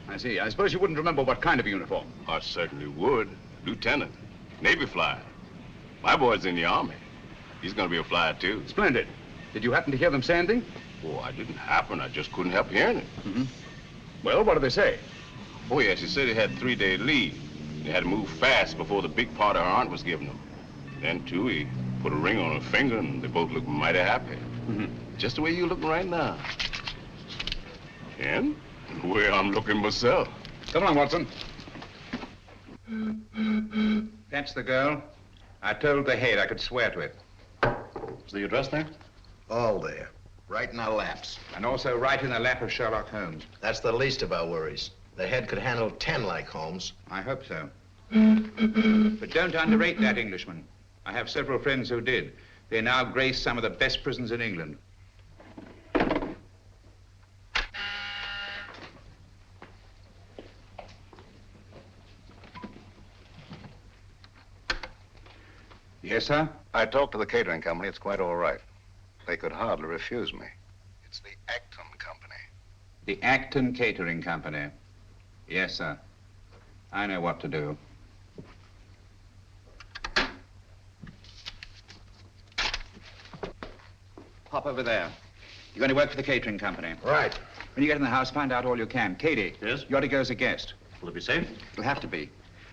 [SPEAKER 2] I see. I suppose you wouldn't remember what kind of a uniform.
[SPEAKER 10] I certainly would. Lieutenant, Navy flyer. My boy's in the Army. He's gonna be a flyer, too.
[SPEAKER 2] Splendid. Did you happen to hear them say anything?
[SPEAKER 10] Oh, I didn't happen. I just couldn't help hearing it.
[SPEAKER 2] Mm-hmm. Well, what did they say?
[SPEAKER 10] Oh, yes, he said he had 3-day leave. He had to move fast before the big part of her aunt was giving him. Then, too, he put a ring on her finger, and they both looked mighty happy.
[SPEAKER 2] Mm-hmm.
[SPEAKER 10] Just the way you're looking right now. And the way I'm looking myself.
[SPEAKER 2] Come on, Watson. That's the girl. I told the head I could swear to it.
[SPEAKER 8] Is the address there?
[SPEAKER 4] All there. Right in our laps.
[SPEAKER 2] And also right in the lap of Sherlock Holmes.
[SPEAKER 4] That's the least of our worries. The head could handle 10 like Holmes.
[SPEAKER 2] I hope so. But don't underrate that Englishman. I have several friends who did. They now grace some of the best prisons in England. Yes, sir?
[SPEAKER 19] I talked to the catering company. It's quite all right. They could hardly refuse me. It's the Acton Company.
[SPEAKER 2] The Acton Catering Company. Yes, sir. I know what to do. Pop over there. You're going to work for the catering company.
[SPEAKER 4] Right.
[SPEAKER 2] When you get in the house, find out all you can. Katie.
[SPEAKER 8] Yes?
[SPEAKER 2] You're to go as a guest.
[SPEAKER 8] Will it be safe?
[SPEAKER 2] It'll have to be.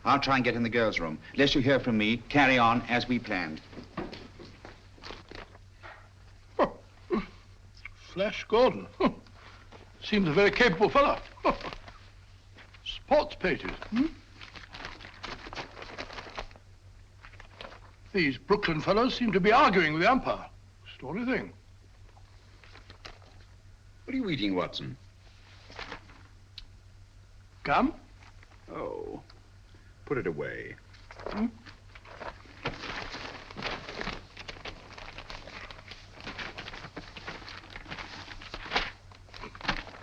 [SPEAKER 9] I'll try and get in the girls' room. Unless you hear from me, carry on as we planned.
[SPEAKER 14] Flash Gordon. Seems a very capable fellow. Sports pages. These Brooklyn fellows seem to be arguing with the umpire. Story thing.
[SPEAKER 2] What are you eating, Watson?
[SPEAKER 14] Gum?
[SPEAKER 2] Oh. Put it away.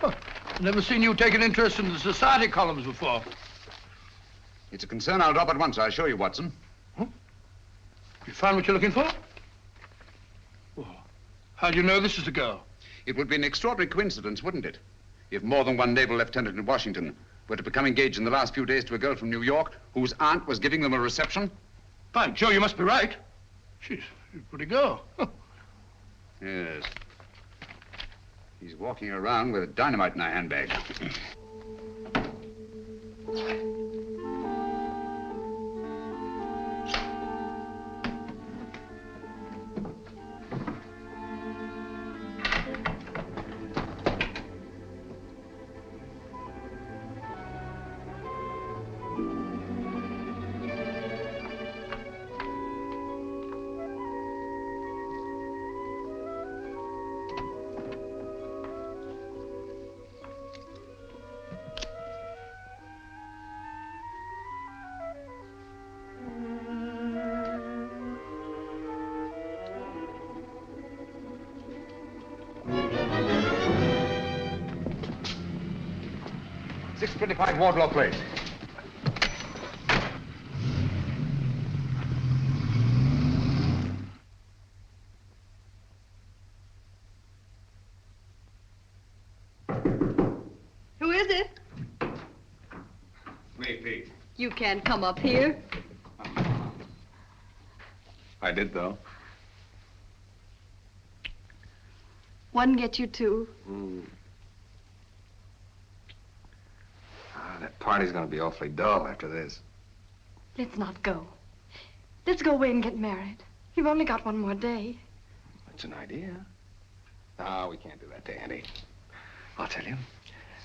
[SPEAKER 14] I've never seen you take an interest in the society columns before.
[SPEAKER 2] It's a concern I'll drop at once, I assure you, Watson.
[SPEAKER 14] You found what you're looking for? Oh. How do you know this is the girl?
[SPEAKER 2] It would be an extraordinary coincidence, wouldn't it? If more than one naval lieutenant in Washington were to become engaged in the last few days to a girl from New York whose aunt was giving them a reception.
[SPEAKER 14] By Joe, you must be right. She's a pretty girl.
[SPEAKER 2] Yes. He's walking around with dynamite in her handbag. 625 Wardlaw Place.
[SPEAKER 11] Who is it?
[SPEAKER 12] Me, Pete.
[SPEAKER 11] You can't come up here.
[SPEAKER 12] I did, though.
[SPEAKER 11] One get you two.
[SPEAKER 12] That party's gonna be awfully dull after this.
[SPEAKER 11] Let's not go. Let's go away and get married. You've only got one more day.
[SPEAKER 12] That's an idea. No, we can't do that to Andy. I'll tell you.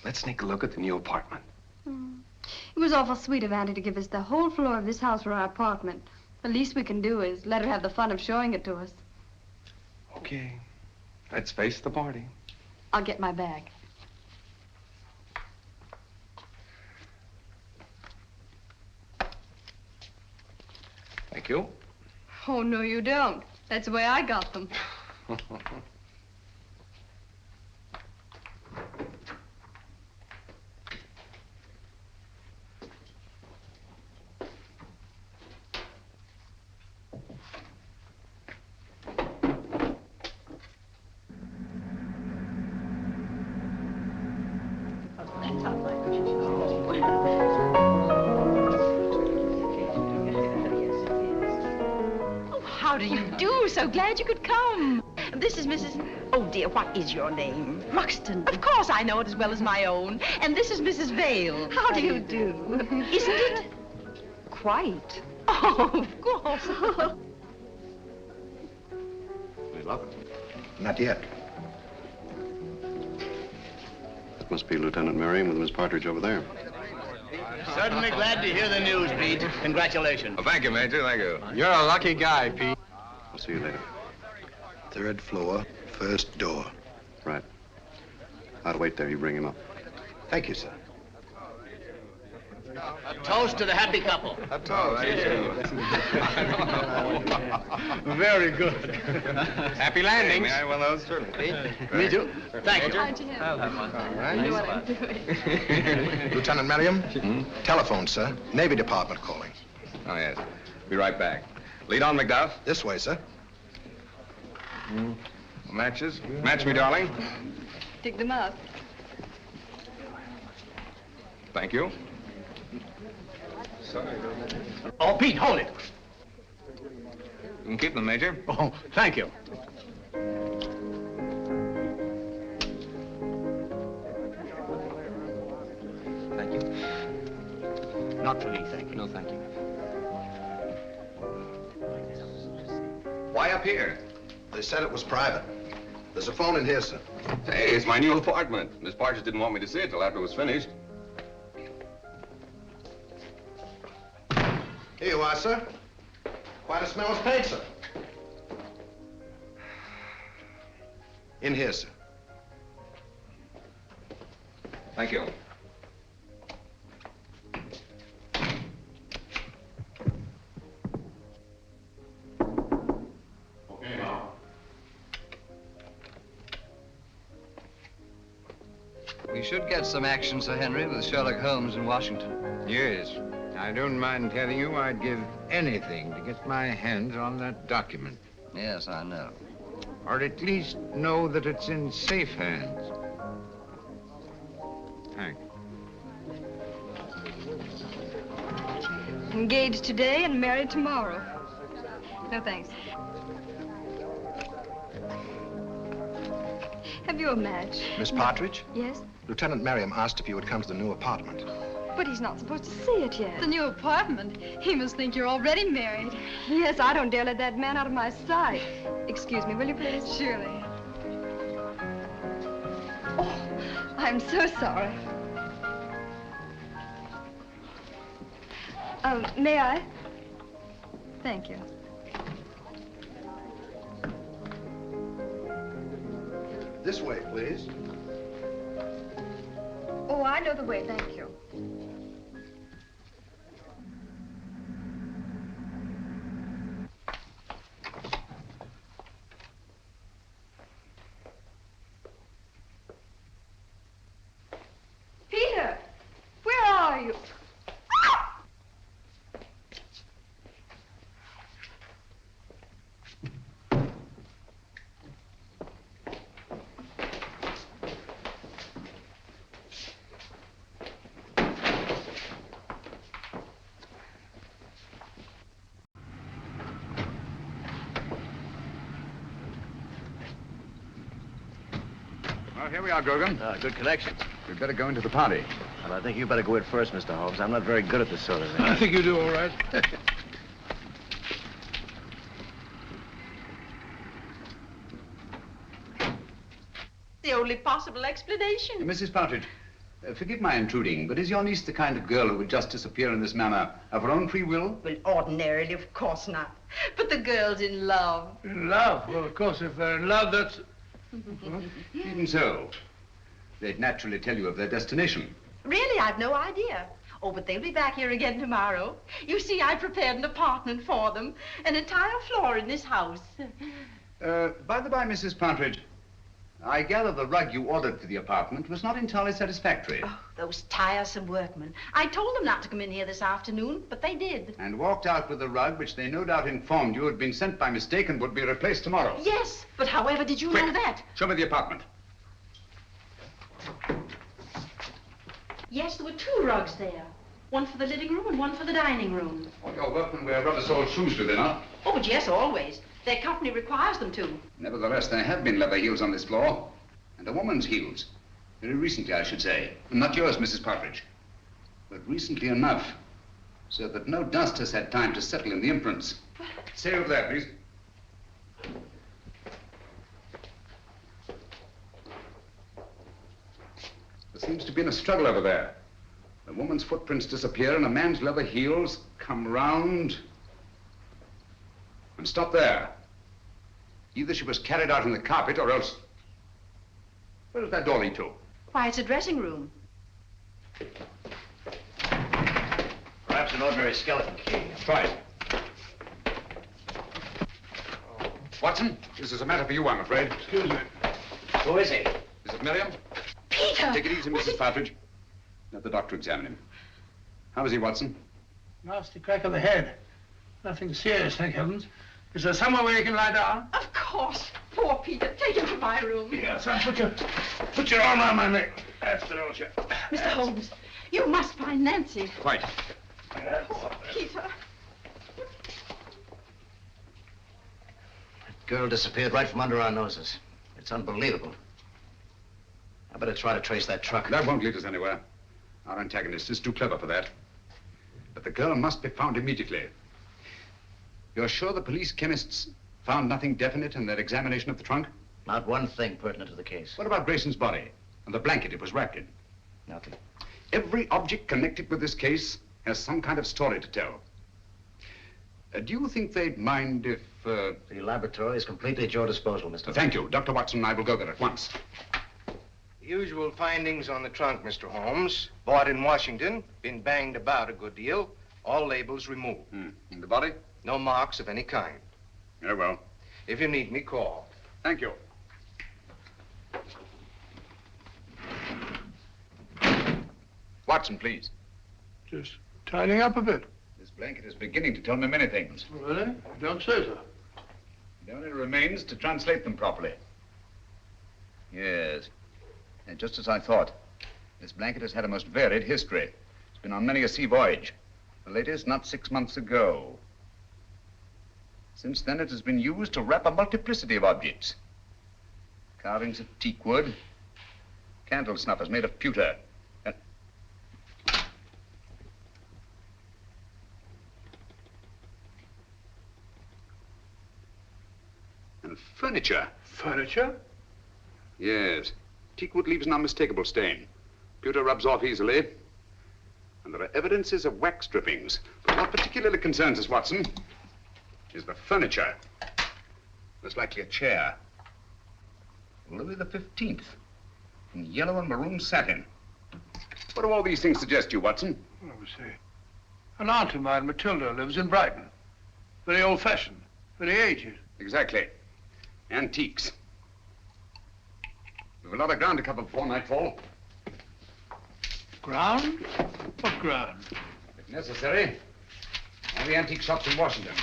[SPEAKER 12] Let's sneak a look at the new apartment.
[SPEAKER 11] It was awful sweet of Auntie to give us the whole floor of this house for our apartment. The least we can do is let her have the fun of showing it to us.
[SPEAKER 12] Okay. Let's face the party.
[SPEAKER 11] I'll get my bag.
[SPEAKER 12] Thank you.
[SPEAKER 11] Oh, no, you don't. That's the way I got them.
[SPEAKER 20] How do you do? So glad you could come. This is Mrs. Oh, dear, what is your name?
[SPEAKER 15] Ruxton.
[SPEAKER 20] Of course, I know it as well as my own. And this is Mrs. Vale.
[SPEAKER 15] How do you do?
[SPEAKER 20] Isn't it?
[SPEAKER 11] Quite.
[SPEAKER 20] Oh, of course.
[SPEAKER 8] Any luck?
[SPEAKER 4] Not yet.
[SPEAKER 8] That must be Lieutenant Merriam with Miss Partridge over there.
[SPEAKER 21] Certainly glad to hear the news, Pete. Congratulations.
[SPEAKER 12] Well, thank you, Major. Thank you.
[SPEAKER 21] You're a lucky guy, Pete.
[SPEAKER 8] I'll see you later.
[SPEAKER 4] 3rd floor, 1st door.
[SPEAKER 8] Right. I'll wait there. You bring him up.
[SPEAKER 4] Thank you, sir.
[SPEAKER 21] A toast to the happy couple.
[SPEAKER 12] A toast.
[SPEAKER 21] Very good.
[SPEAKER 12] Happy landing. May I have one of those?
[SPEAKER 21] Certainly. Me too. Thank you.
[SPEAKER 11] How'd you have? I know what I'm doing.
[SPEAKER 4] Lieutenant Merriam? Telephone, sir. Navy Department calling.
[SPEAKER 12] Oh, yes. Be right back. Lead on, McDuff.
[SPEAKER 4] This way, sir.
[SPEAKER 12] Matches. Match me, darling.
[SPEAKER 11] Dig them up.
[SPEAKER 12] Thank you.
[SPEAKER 21] Oh, Pete, hold it.
[SPEAKER 12] You can keep them, Major.
[SPEAKER 21] Oh, thank you.
[SPEAKER 12] Thank you.
[SPEAKER 4] Not for me, thank you.
[SPEAKER 12] No, thank you.
[SPEAKER 8] Why up here?
[SPEAKER 4] They said it was private. There's a phone in here, sir.
[SPEAKER 5] Hey, it's my new apartment. Miss Partridge didn't want me to see it till after it was finished.
[SPEAKER 4] Here you are, sir. Quite a smell of paint, sir. In here, sir.
[SPEAKER 5] Thank you.
[SPEAKER 14] Okay, now.
[SPEAKER 17] We should get some action, Sir Henry, with Sherlock Holmes in Washington.
[SPEAKER 9] Yes. I don't mind telling you I'd give anything to get my hands on that document.
[SPEAKER 17] Yes, I know.
[SPEAKER 9] Or at least know that it's in safe hands. Thanks.
[SPEAKER 11] Engaged today and married tomorrow. No, thanks. Have you a match?
[SPEAKER 4] Miss Partridge?
[SPEAKER 11] Yes?
[SPEAKER 4] Lieutenant Merriam asked if you would come to the new apartment.
[SPEAKER 11] But he's not supposed to see it yet.
[SPEAKER 1] The new apartment? He must think you're already married.
[SPEAKER 11] Yes, I don't dare let that man out of my sight. Excuse me, will you please?
[SPEAKER 1] Surely.
[SPEAKER 11] Oh, I'm so sorry. May I? Thank you.
[SPEAKER 4] This way, please.
[SPEAKER 11] Oh, I know the way, thank you. Peter, where are you?
[SPEAKER 2] Well, here we are, Grogan.
[SPEAKER 18] Good connection.
[SPEAKER 2] We'd better go into the party.
[SPEAKER 18] Well, I think you better go in first, Mr. Holmes. I'm not very good at this sort of thing.
[SPEAKER 14] I think you do all right.
[SPEAKER 15] The only possible explanation.
[SPEAKER 2] Mrs. Partridge, forgive my intruding, but is your niece the kind of girl who would just disappear in this manner of her own free will?
[SPEAKER 15] Well, ordinarily, of course not. But the girl's in love.
[SPEAKER 14] In love? Well, of course, if they're in love, that's...
[SPEAKER 2] Even so, they'd naturally tell you of their destination.
[SPEAKER 15] Really, I've no idea. Oh, but they'll be back here again tomorrow. You see, I prepared an apartment for them. An entire floor in this house.
[SPEAKER 2] By the by, Mrs. Partridge, I gather the rug you ordered for the apartment was not entirely satisfactory.
[SPEAKER 15] Oh, those tiresome workmen. I told them not to come in here this afternoon, but they did.
[SPEAKER 2] And walked out with the rug, which they no doubt informed you had been sent by mistake and would be replaced tomorrow.
[SPEAKER 15] Yes, but however did you know that?
[SPEAKER 2] Show me the apartment.
[SPEAKER 15] Yes, there were two rugs there. One for the living room and one for the dining room.
[SPEAKER 2] All your workmen wear rubber-soled shoes, do they not?
[SPEAKER 15] Oh, but yes, always. Their company requires them to.
[SPEAKER 2] Nevertheless, there have been leather heels on this floor. And a woman's heels. Very recently, I should say. Not yours, Mrs. Partridge. But recently enough, so that no dust has had time to settle in the imprints. Stay over there, please. There seems to have been a struggle over there. A woman's footprints disappear and a man's leather heels come round and stop there. Either she was carried out in the carpet or else... Where does that door lead to?
[SPEAKER 15] Why, it's a dressing room.
[SPEAKER 18] Perhaps an ordinary skeleton key.
[SPEAKER 2] Try it. Watson, this is a matter for you, I'm afraid.
[SPEAKER 14] Excuse me.
[SPEAKER 18] Who is he?
[SPEAKER 2] Is it Miriam?
[SPEAKER 15] Peter!
[SPEAKER 2] Take it easy, Mrs. Partridge. Let the doctor examine him. How is he, Watson?
[SPEAKER 14] Nasty crack of the head. Nothing serious, thank heavens. Is there somewhere where you can lie down?
[SPEAKER 15] Of course. Poor Peter. Take him to my room.
[SPEAKER 14] Yes, son, put your arm around my neck. That's the old chap.
[SPEAKER 15] Mr. Holmes, you must find Nancy.
[SPEAKER 2] Quite.
[SPEAKER 15] Poor Peter.
[SPEAKER 18] Girl disappeared right from under our noses. It's unbelievable. I better try to trace that truck.
[SPEAKER 2] That won't lead us anywhere. Our antagonist is too clever for that. But the girl must be found immediately. You're sure the police chemists found nothing definite in their examination of the trunk?
[SPEAKER 18] Not one thing pertinent to the case.
[SPEAKER 2] What about Grayson's body and the blanket it was wrapped in?
[SPEAKER 18] Nothing.
[SPEAKER 2] Every object connected with this case has some kind of story to tell. Do you think they'd mind if...
[SPEAKER 18] The laboratory is completely at your disposal, Mr.
[SPEAKER 2] Thank you. Dr. Watson and I will go there at once.
[SPEAKER 21] The usual findings on the trunk, Mr. Holmes. Bought in Washington, been banged about a good deal. All labels removed.
[SPEAKER 2] And the body?
[SPEAKER 21] No marks of any kind.
[SPEAKER 2] Very well.
[SPEAKER 21] If you need me, call.
[SPEAKER 2] Thank you. Watson, please.
[SPEAKER 14] Just tidying up a bit.
[SPEAKER 2] This blanket is beginning to tell me many things.
[SPEAKER 14] Really? You don't say so.
[SPEAKER 2] It only remains to translate them properly. Yes. And just as I thought. This blanket has had a most varied history. It's been on many a sea voyage. The latest not 6 months ago. Since then, it has been used to wrap a multiplicity of objects. Carvings of teak wood, candle snuffers made of pewter, and furniture.
[SPEAKER 14] Furniture?
[SPEAKER 2] Yes. Teakwood leaves an unmistakable stain. Pewter rubs off easily. And there are evidences of wax drippings. But what particularly concerns us, Watson, is the furniture. Most likely a chair. Louis the 15th. In yellow and maroon satin. What do all these things suggest to you, Watson?
[SPEAKER 14] Let me see. An aunt of mine, Matilda, lives in Brighton. Very old-fashioned. Very aged.
[SPEAKER 2] Exactly. Antiques. We've a lot of ground to cover before nightfall.
[SPEAKER 14] Ground? What ground?
[SPEAKER 2] If necessary, all the antique shops in Washington.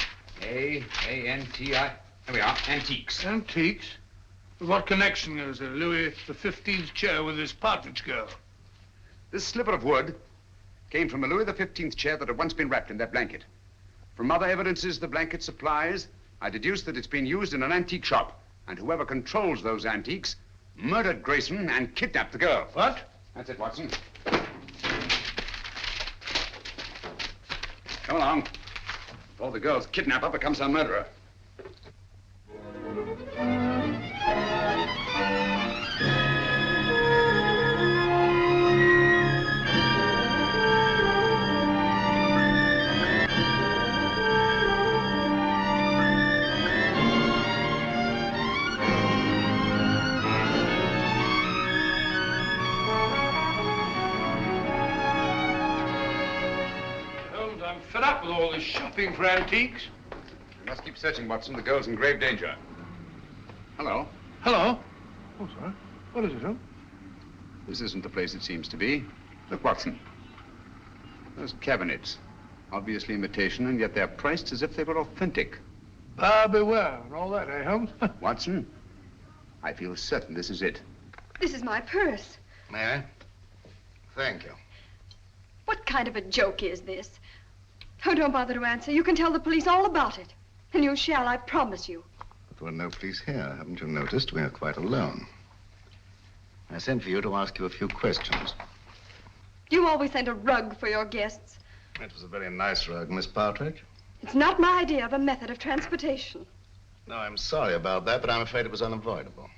[SPEAKER 2] A-N-T-I. There we are, antiques.
[SPEAKER 14] Antiques? What connection is there, Louis XV's chair with this partridge girl?
[SPEAKER 2] This sliver of wood came from a Louis XV chair that had once been wrapped in that blanket. From other evidences the blanket supplies, I deduce that it's been used in an antique shop. And whoever controls those antiques murdered Grayson and kidnapped the girl.
[SPEAKER 14] What?
[SPEAKER 2] That's it, Watson. Come along. Before the girl's kidnapper becomes her murderer.
[SPEAKER 14] Fed up with all this shopping for antiques.
[SPEAKER 2] We must keep searching, Watson. The girl's in grave danger. Hello.
[SPEAKER 14] Hello? Oh, sorry. What is it, Holmes?
[SPEAKER 2] This isn't the place it seems to be. Look, Watson. Those cabinets. Obviously imitation, and yet they're priced as if they were authentic.
[SPEAKER 14] Buyer beware and all that, eh, Holmes?
[SPEAKER 2] Watson, I feel certain this is it.
[SPEAKER 11] This is my purse.
[SPEAKER 4] May I? Thank you.
[SPEAKER 11] What kind of a joke is this? Oh, don't bother to answer. You can tell the police all about it. And you shall, I promise you.
[SPEAKER 19] But there are no police here. Haven't you noticed? We are quite alone. I sent for you to ask you a few questions.
[SPEAKER 11] You always send a rug for your guests.
[SPEAKER 19] It was a very nice rug, Miss Partridge.
[SPEAKER 11] It's not my idea of a method of transportation.
[SPEAKER 19] No, I'm sorry about that, but I'm afraid it was unavoidable.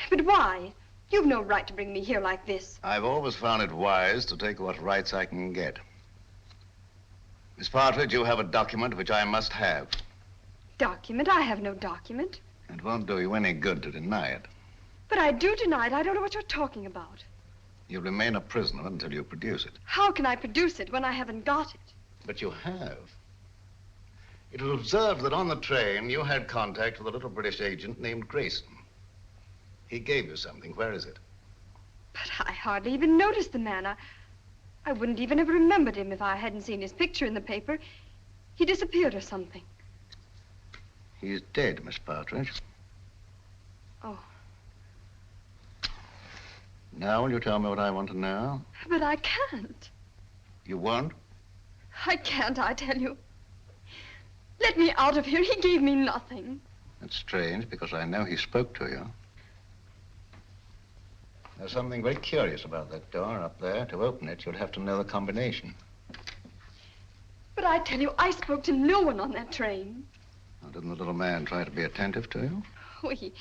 [SPEAKER 11] But why? You've no right to bring me here like this.
[SPEAKER 19] I've always found it wise to take what rights I can get. Miss Partridge, you have a document which I must have.
[SPEAKER 11] Document? I have no document.
[SPEAKER 19] It won't do you any good to deny it.
[SPEAKER 11] But I do deny it. I don't know what you're talking about.
[SPEAKER 19] You'll remain a prisoner until you produce it.
[SPEAKER 11] How can I produce it when I haven't got it?
[SPEAKER 19] But you have. It was observed that on the train you had contact with a little British agent named Grayson. He gave you something. Where is it?
[SPEAKER 11] But I hardly even noticed the man. I wouldn't even have remembered him if I hadn't seen his picture in the paper. He disappeared or something.
[SPEAKER 19] He's dead, Miss Partridge.
[SPEAKER 11] Oh.
[SPEAKER 19] Now will you tell me what I want to know?
[SPEAKER 11] But I can't.
[SPEAKER 19] You won't?
[SPEAKER 11] I can't, I tell you. Let me out of here. He gave me nothing.
[SPEAKER 19] That's strange, because I know he spoke to you. There's something very curious about that door up there. To open it, you'll have to know the combination.
[SPEAKER 11] I tell you, I spoke to no one on that train.
[SPEAKER 19] Now, didn't the little man try to be attentive to you?
[SPEAKER 11] Oh, he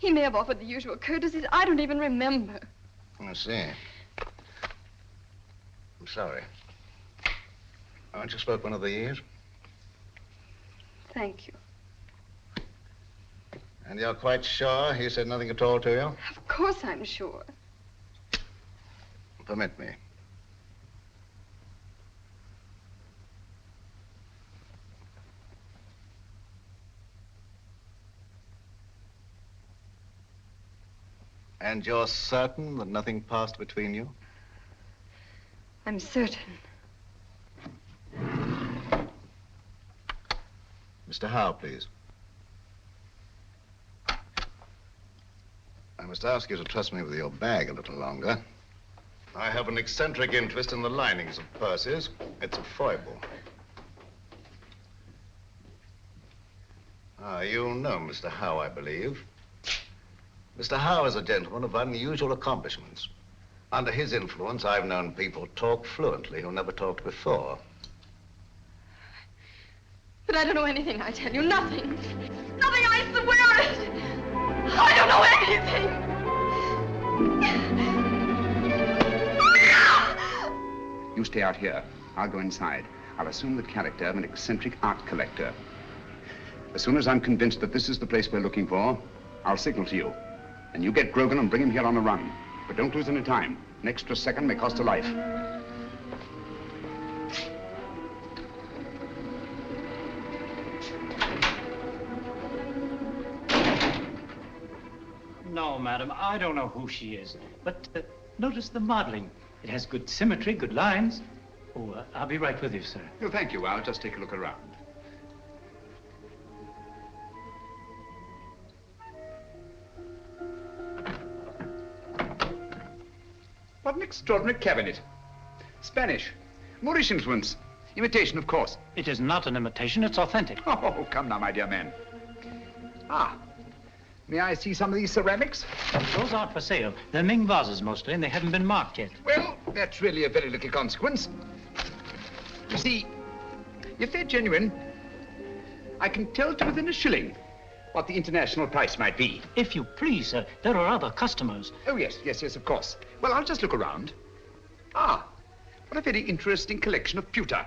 [SPEAKER 11] may have offered the usual courtesies. I don't even remember.
[SPEAKER 19] I see. I'm sorry. Aren't you spoke one of the years?
[SPEAKER 11] Thank you.
[SPEAKER 19] And you're quite sure he said nothing at all to you?
[SPEAKER 11] Of course I'm sure.
[SPEAKER 19] Permit me. And you're certain that nothing passed between you?
[SPEAKER 11] I'm certain.
[SPEAKER 19] Mr. Howe, please. I must ask you to trust me with your bag a little longer. I have an eccentric interest in the linings of purses. It's a foible. Ah, you know Mr. Howe, I believe. Mr. Howe is a gentleman of unusual accomplishments. Under his influence, I've known people talk fluently who never talked before.
[SPEAKER 11] But I don't know anything, I tell you. Nothing. Nothing, I swear it. I don't know anything.
[SPEAKER 2] You stay out here. I'll go inside. I'll assume the character of an eccentric art collector. As soon as I'm convinced that this is the place we're looking for, I'll signal to you. And you get Grogan and bring him here on the run. But don't lose any time. An extra second may cost a life.
[SPEAKER 13] No, madam, I don't know who she is. But notice the modeling. It has good symmetry, good lines. Oh, I'll be right with you, sir.
[SPEAKER 2] No, thank you. I'll just take a look around. What an extraordinary cabinet. Spanish. Moorish influence. Imitation, of course.
[SPEAKER 13] It is not an imitation, it's authentic.
[SPEAKER 2] Oh, come now, my dear man. Ah, may I see some of these ceramics?
[SPEAKER 13] Those aren't for sale. They're Ming vases mostly, and they haven't been marked yet.
[SPEAKER 2] Well, that's really a very little consequence. You see, if they're genuine, I can tell to within a shilling what the international price might be.
[SPEAKER 13] If you please, sir, there are other customers.
[SPEAKER 2] Oh, yes, of course. Well, I'll just look around. Ah, what a very interesting collection of pewter.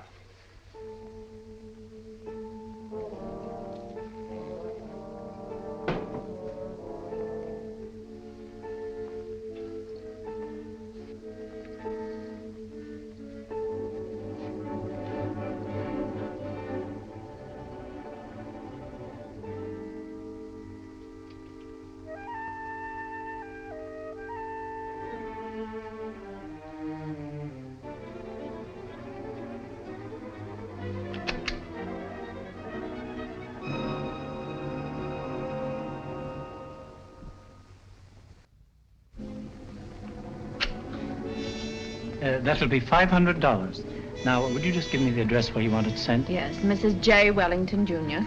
[SPEAKER 13] That'll be $500. Now, would you just give me the address where you want it sent?
[SPEAKER 20] Yes, Mrs. J. Wellington, Jr.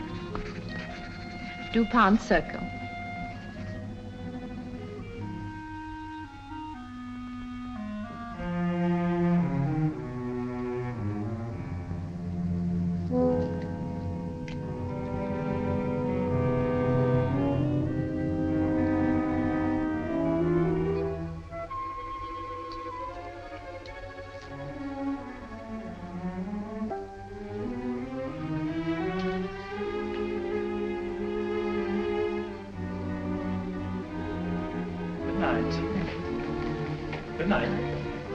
[SPEAKER 20] DuPont Circle.
[SPEAKER 13] Good night.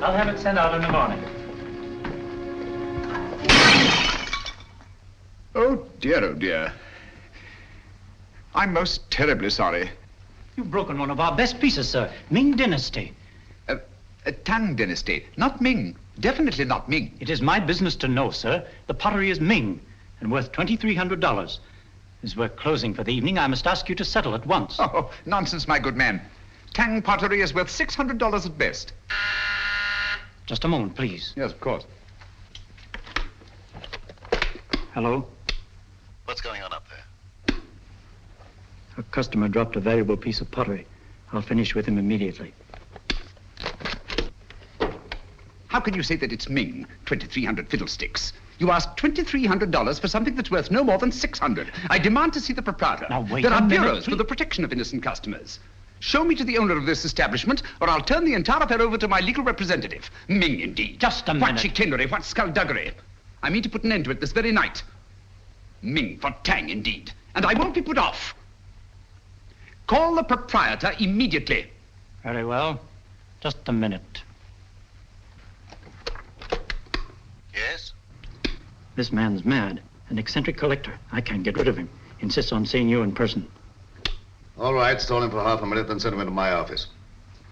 [SPEAKER 13] I'll have it sent out in the morning.
[SPEAKER 2] Oh, dear. I'm most terribly sorry.
[SPEAKER 13] You've broken one of our best pieces, sir. Ming Dynasty.
[SPEAKER 2] Tang Dynasty, not Ming. Definitely not Ming.
[SPEAKER 13] It is my business to know, sir. The pottery is Ming and worth $2,300. As we're closing for the evening, I must ask you to settle at once.
[SPEAKER 2] Oh, nonsense, my good man. Tang pottery is worth $600 at best.
[SPEAKER 13] Just a moment, please.
[SPEAKER 2] Yes, of course.
[SPEAKER 13] Hello?
[SPEAKER 19] What's going on up there?
[SPEAKER 13] A customer dropped a valuable piece of pottery. I'll finish with him immediately.
[SPEAKER 2] How can you say that it's Ming? 2,300 fiddlesticks. You ask $2,300 for something that's worth no more than $600. I demand to see the proprietor.
[SPEAKER 13] Now, wait
[SPEAKER 2] there
[SPEAKER 13] a
[SPEAKER 2] are
[SPEAKER 13] minute,
[SPEAKER 2] bureaus for
[SPEAKER 13] please.
[SPEAKER 2] the protection of innocent customers. Show me to the owner of this establishment, or I'll turn the entire affair over to my legal representative. Ming, indeed.
[SPEAKER 13] Just a
[SPEAKER 2] What
[SPEAKER 13] minute.
[SPEAKER 2] chicanery, what skullduggery. I mean to put an end to it this very night. Ming for Tang, indeed. And I won't be put off. Call the proprietor immediately.
[SPEAKER 13] Very well. Just a minute.
[SPEAKER 19] Yes?
[SPEAKER 13] This man's mad. An eccentric collector. I can't get rid of him. Insists on seeing you in person.
[SPEAKER 8] All right, stall him for half a minute, then send him into my office.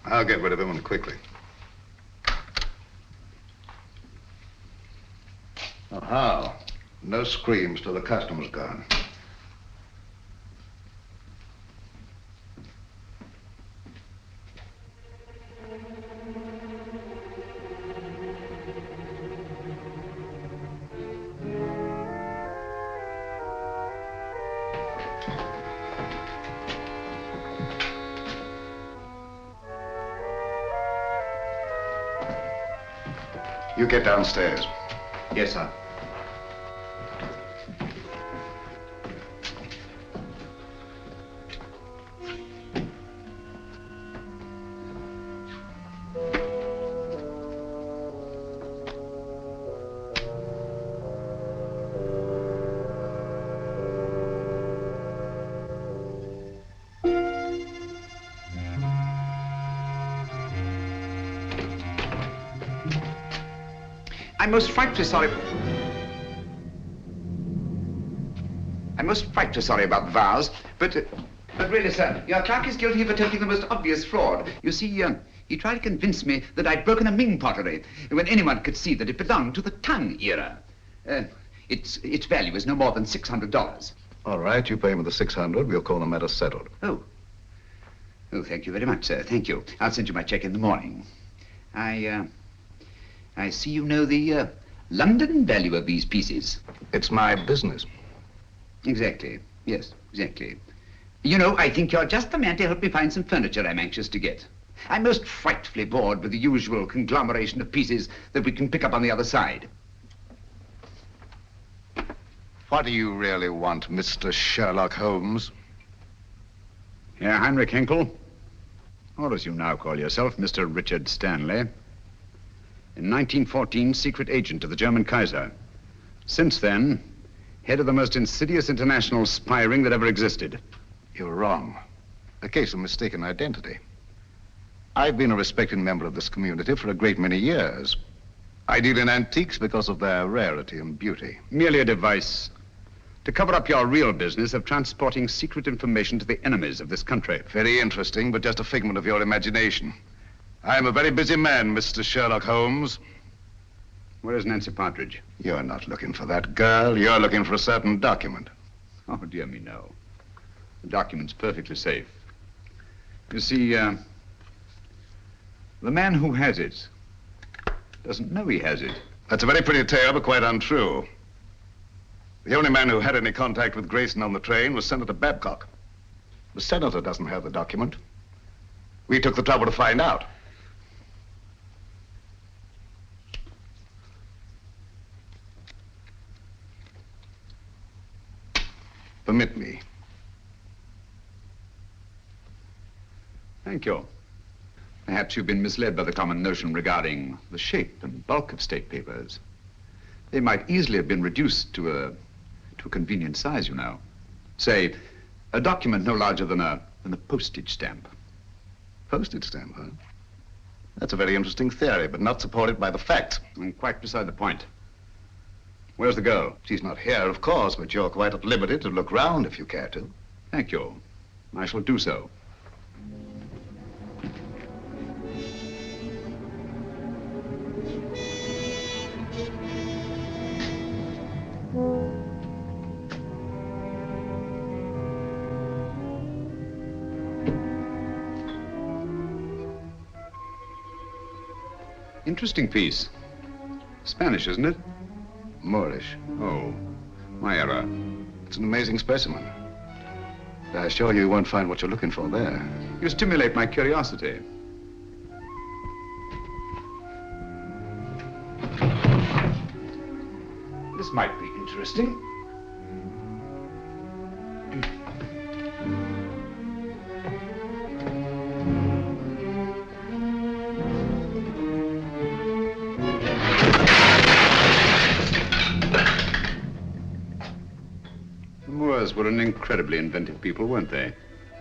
[SPEAKER 8] I'll get rid of him, and quickly. Oh, how? No screams till the customer's gone. You get downstairs.
[SPEAKER 9] Yes, sir.
[SPEAKER 2] I'm most frightfully sorry. I'm most frightfully sorry about the vows, but really, sir, your clerk is guilty of attempting the most obvious fraud. You see, he tried to convince me that I'd broken a Ming pottery when anyone could see that it belonged to the Tang era. Its value is no more than $600.
[SPEAKER 8] All right, you pay him the $600. We'll call the matter settled.
[SPEAKER 2] Oh, thank you very much, sir. Thank you. I'll send you my check in the morning. I see you know the London value of these pieces.
[SPEAKER 8] It's my business.
[SPEAKER 2] Exactly. Yes, exactly. You know, I think you're just the man to help me find some furniture I'm anxious to get. I'm most frightfully bored with the usual conglomeration of pieces that we can pick up on the other side.
[SPEAKER 8] What do you really want, Mr. Sherlock Holmes?
[SPEAKER 2] Herr Heinrich Henkel, or as you now call yourself, Mr. Richard Stanley. In 1914, secret agent of the German Kaiser. Since then, head of the most insidious international spy ring that ever existed.
[SPEAKER 8] You're wrong. A case of mistaken identity. I've been a respected member of this community for a great many years. I deal in antiques because of their rarity and beauty.
[SPEAKER 2] Merely a device to cover up your real business of transporting secret information to the enemies of this country.
[SPEAKER 8] Very interesting, but just a figment of your imagination. I'm a very busy man, Mr. Sherlock Holmes.
[SPEAKER 2] Where is Nancy Partridge?
[SPEAKER 8] You're not looking for that girl. You're looking for a certain document.
[SPEAKER 2] Oh, dear me, no. The document's perfectly safe. You see, the man who has it doesn't know he has it.
[SPEAKER 8] That's a very pretty tale, but quite untrue. The only man who had any contact with Grayson on the train was Senator Babcock. The senator doesn't have the document. We took the trouble to find out. Permit me.
[SPEAKER 2] Thank you. Perhaps you've been misled by the common notion regarding the shape and bulk of state papers. They might easily have been reduced to a convenient size, you know. Say, a document no larger than a postage stamp.
[SPEAKER 8] Postage stamp, huh? That's a very interesting theory, but not supported by the facts.
[SPEAKER 2] And quite beside the point. Where's the girl?
[SPEAKER 8] She's not here, of course, but you're quite at liberty to look round if you care to.
[SPEAKER 2] Thank you. I shall do so. Interesting piece. Spanish, isn't it?
[SPEAKER 8] Moorish.
[SPEAKER 2] Oh, my error.
[SPEAKER 8] It's an amazing specimen. I assure you won't find what you're looking for there.
[SPEAKER 2] You stimulate my curiosity. This might be interesting. The Moors were an incredibly inventive people, weren't they?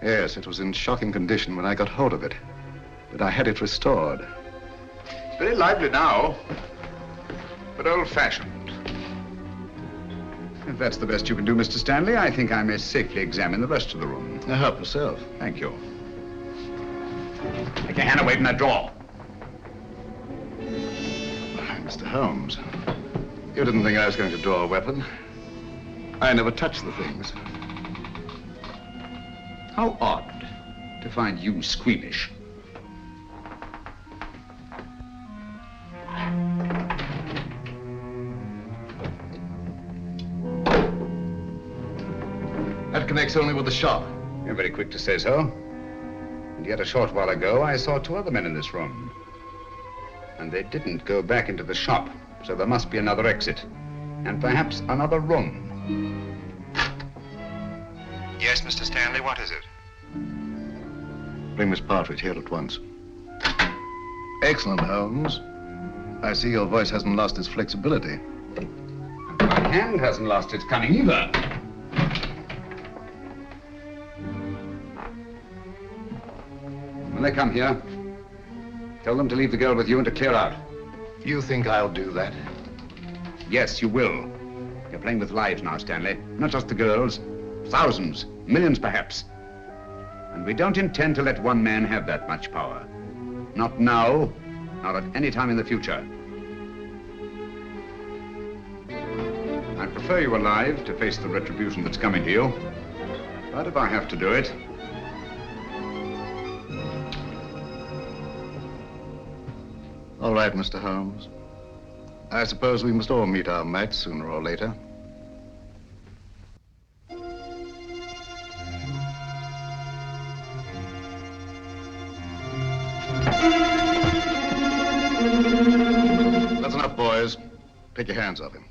[SPEAKER 8] Yes, it was in shocking condition when I got hold of it. But I had it restored.
[SPEAKER 2] Very lively now, but old-fashioned. If that's the best you can do, Mr. Stanley, I think I may safely examine the rest of the room.
[SPEAKER 8] Help yourself.
[SPEAKER 2] Thank you. Take your hand away from that drawer.
[SPEAKER 8] Mr. Holmes, you didn't think I was going to draw a weapon. I never touched the things.
[SPEAKER 2] How odd to find you squeamish.
[SPEAKER 8] That connects only with the shop.
[SPEAKER 2] You're very quick to say so. And yet a short while ago, I saw two other men in this room. And they didn't go back into the shop, so there must be another exit. And perhaps another room.
[SPEAKER 9] Yes, Mr. Stanley, what is it?
[SPEAKER 8] Bring Miss Partridge here at once. Excellent, Holmes. I see your voice hasn't lost its flexibility.
[SPEAKER 2] My hand hasn't lost its cunning either. When they come here, tell them to leave the girl with you and to clear out.
[SPEAKER 8] You think I'll do that?
[SPEAKER 2] Yes, you will. You're playing with lives now, Stanley. Not just the girls. Thousands, millions perhaps. And we don't intend to let one man have that much power. Not now, nor at any time in the future. I'd prefer you alive to face the retribution that's coming to you. But if I have to do it,
[SPEAKER 8] all right, Mr. Holmes. I suppose we must all meet our match sooner or later. That's enough, boys. Take your hands off him.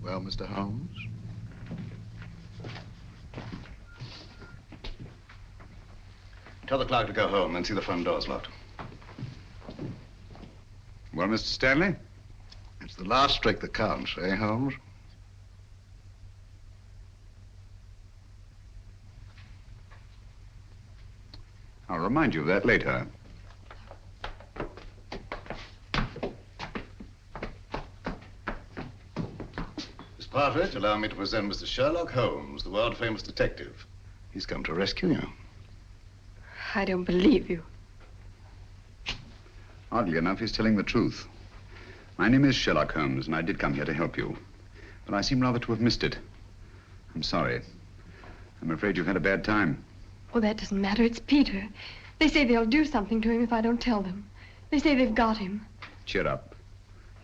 [SPEAKER 8] Well, Mr. Holmes? Tell the clerk to go home and see the front door's locked.
[SPEAKER 2] Well, Mr. Stanley?
[SPEAKER 8] It's the last trick that counts, eh, Holmes?
[SPEAKER 2] I'll remind you of that later.
[SPEAKER 8] Miss Partridge, allow me to present Mr. Sherlock Holmes, the world-famous detective. He's come to rescue you.
[SPEAKER 11] I don't believe you.
[SPEAKER 2] Oddly enough, he's telling the truth. My name is Sherlock Holmes, and I did come here to help you. But I seem rather to have missed it. I'm sorry. I'm afraid you've had a bad time.
[SPEAKER 11] Oh, that doesn't matter. It's Peter. They say they'll do something to him if I don't tell them. They say they've got him.
[SPEAKER 2] Cheer up.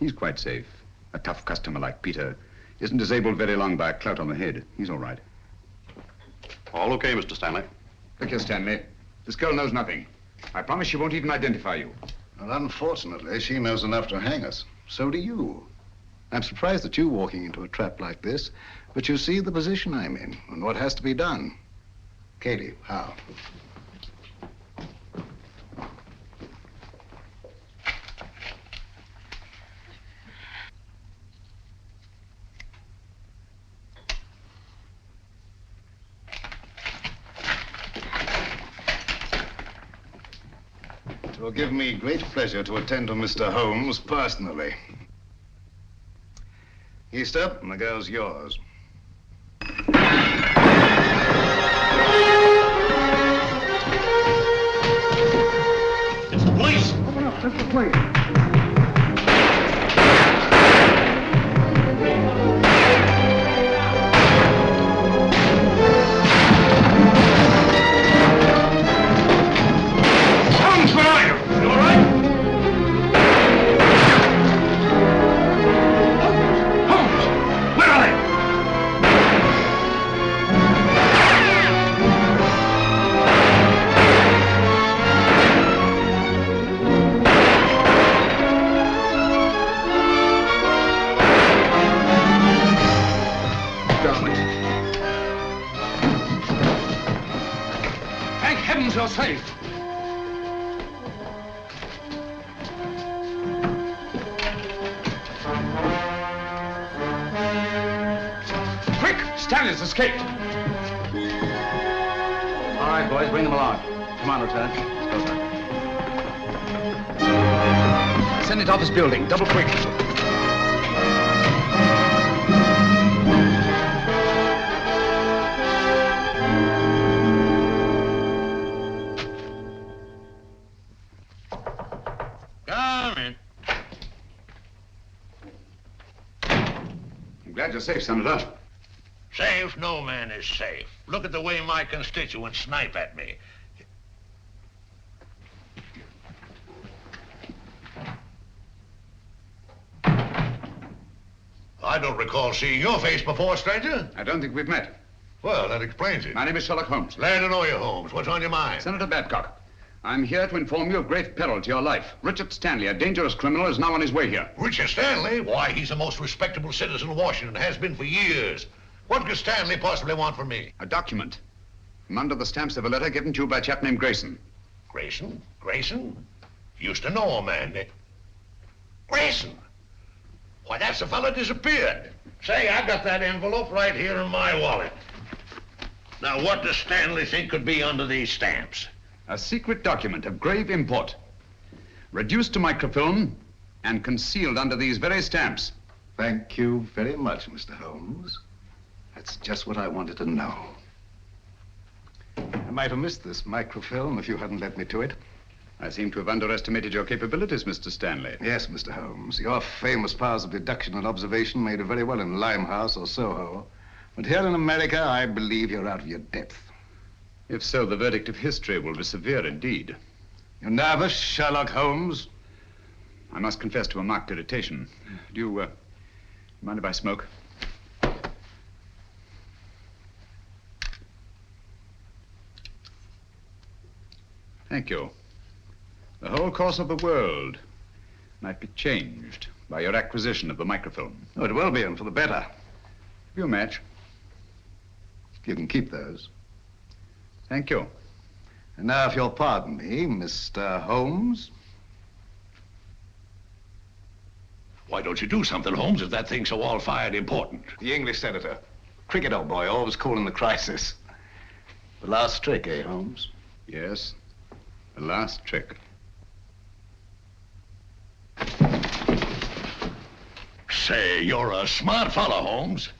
[SPEAKER 2] He's quite safe. A tough customer like Peter isn't disabled very long by a clout on the head. He's all right.
[SPEAKER 8] All okay, Mr. Stanley.
[SPEAKER 2] Look here, Stanley. This girl knows nothing. I promise she won't even identify you.
[SPEAKER 8] Well, unfortunately, she knows enough to hang us. So do you. I'm surprised at you walking into a trap like this, but you see the position I'm in and what has to be done. Katie, how? It will give me great pleasure to attend to Mr. Holmes personally. Easter, and the girl's yours.
[SPEAKER 14] It's the police! Open up, that's the police.
[SPEAKER 2] safe. Quick! Stanley's escaped.
[SPEAKER 6] All right, boys, bring them along. Come on, Lieutenant. Let's go, sir.
[SPEAKER 2] Send it off his building. Double quick.
[SPEAKER 10] Come in.
[SPEAKER 2] I'm glad you're safe, Senator.
[SPEAKER 10] Safe? No man is safe. Look at the way my constituents snipe at me. I don't recall seeing your face before, stranger.
[SPEAKER 2] I don't think we've met.
[SPEAKER 10] Well, that explains it.
[SPEAKER 2] My name is Sherlock Holmes.
[SPEAKER 10] Glad to know you, Holmes. What's on your mind?
[SPEAKER 2] Senator Babcock, I'm here to inform you of grave peril to your life. Richard Stanley, a dangerous criminal, is now on his way here.
[SPEAKER 10] Richard Stanley? Why, he's the most respectable citizen of Washington, has been for years. What could Stanley possibly want from me?
[SPEAKER 2] A document. From under the stamps of a letter given to you by a chap named Grayson.
[SPEAKER 10] Grayson? Grayson? Used to know a man. Grayson? Why, that's the fellow disappeared. Say, I got that envelope right here in my wallet. Now, what does Stanley think could be under these stamps?
[SPEAKER 2] A secret document of grave import. Reduced to microfilm and concealed under these very stamps.
[SPEAKER 8] Thank you very much, Mr. Holmes. That's just what I wanted to know. I might have missed this microfilm if you hadn't led me to it.
[SPEAKER 2] I seem to have underestimated your capabilities, Mr. Stanley.
[SPEAKER 8] Yes, Mr. Holmes. Your famous powers of deduction and observation made it very well in Limehouse or Soho. But here in America, I believe you're out of your depth.
[SPEAKER 2] If so, the verdict of history will be severe indeed.
[SPEAKER 8] You're nervous, Sherlock Holmes?
[SPEAKER 2] I must confess to a marked irritation. Do you, mind if I smoke? Thank you. The whole course of the world might be changed by your acquisition of the microfilm.
[SPEAKER 8] Oh, it will be, and for the better.
[SPEAKER 2] Have you a match?
[SPEAKER 8] You can keep those.
[SPEAKER 2] Thank you.
[SPEAKER 8] And now, if you'll pardon me, Mr. Holmes.
[SPEAKER 10] Why don't you do something, Holmes, if that thing's so all-fired important?
[SPEAKER 8] The English senator. Cricket, old boy, always cool in the crisis. The last trick, eh, Holmes?
[SPEAKER 2] Yes, the last trick.
[SPEAKER 10] Say, you're a smart fellow, Holmes.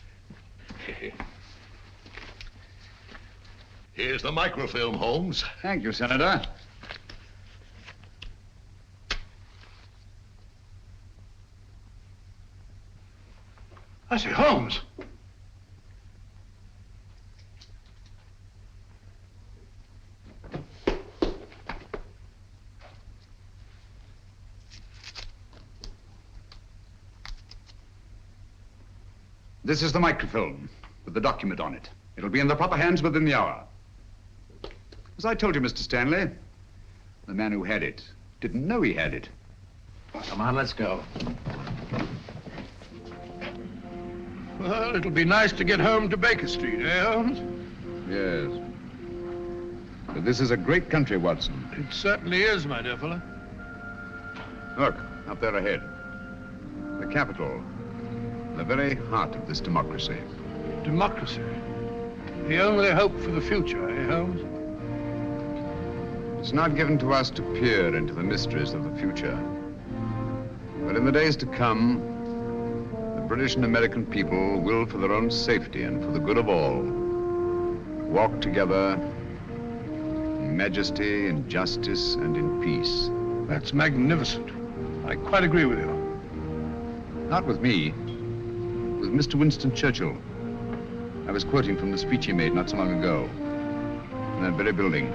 [SPEAKER 10] Here's the microfilm, Holmes.
[SPEAKER 2] Thank you, Senator.
[SPEAKER 14] I say, Holmes.
[SPEAKER 2] This is the microfilm with the document on it. It'll be in the proper hands within the hour. As I told you, Mr. Stanley, the man who had it didn't know he had it.
[SPEAKER 6] Come on, let's go.
[SPEAKER 14] Well, it'll be nice to get home to Baker Street, eh, Holmes?
[SPEAKER 2] Yes. But this is a great country, Watson.
[SPEAKER 14] It certainly is, my dear fellow.
[SPEAKER 2] Look, up there ahead. The Capitol. The very heart of this democracy.
[SPEAKER 14] Democracy. The only hope for the future, eh, Holmes?
[SPEAKER 2] It's not given to us to peer into the mysteries of the future. But in the days to come, the British and American people will, for their own safety and for the good of all, walk together in majesty, in justice, and in peace.
[SPEAKER 14] That's magnificent. I quite agree with you.
[SPEAKER 2] Not with me, with Mr. Winston Churchill. I was quoting from the speech he made not so long ago in that very building.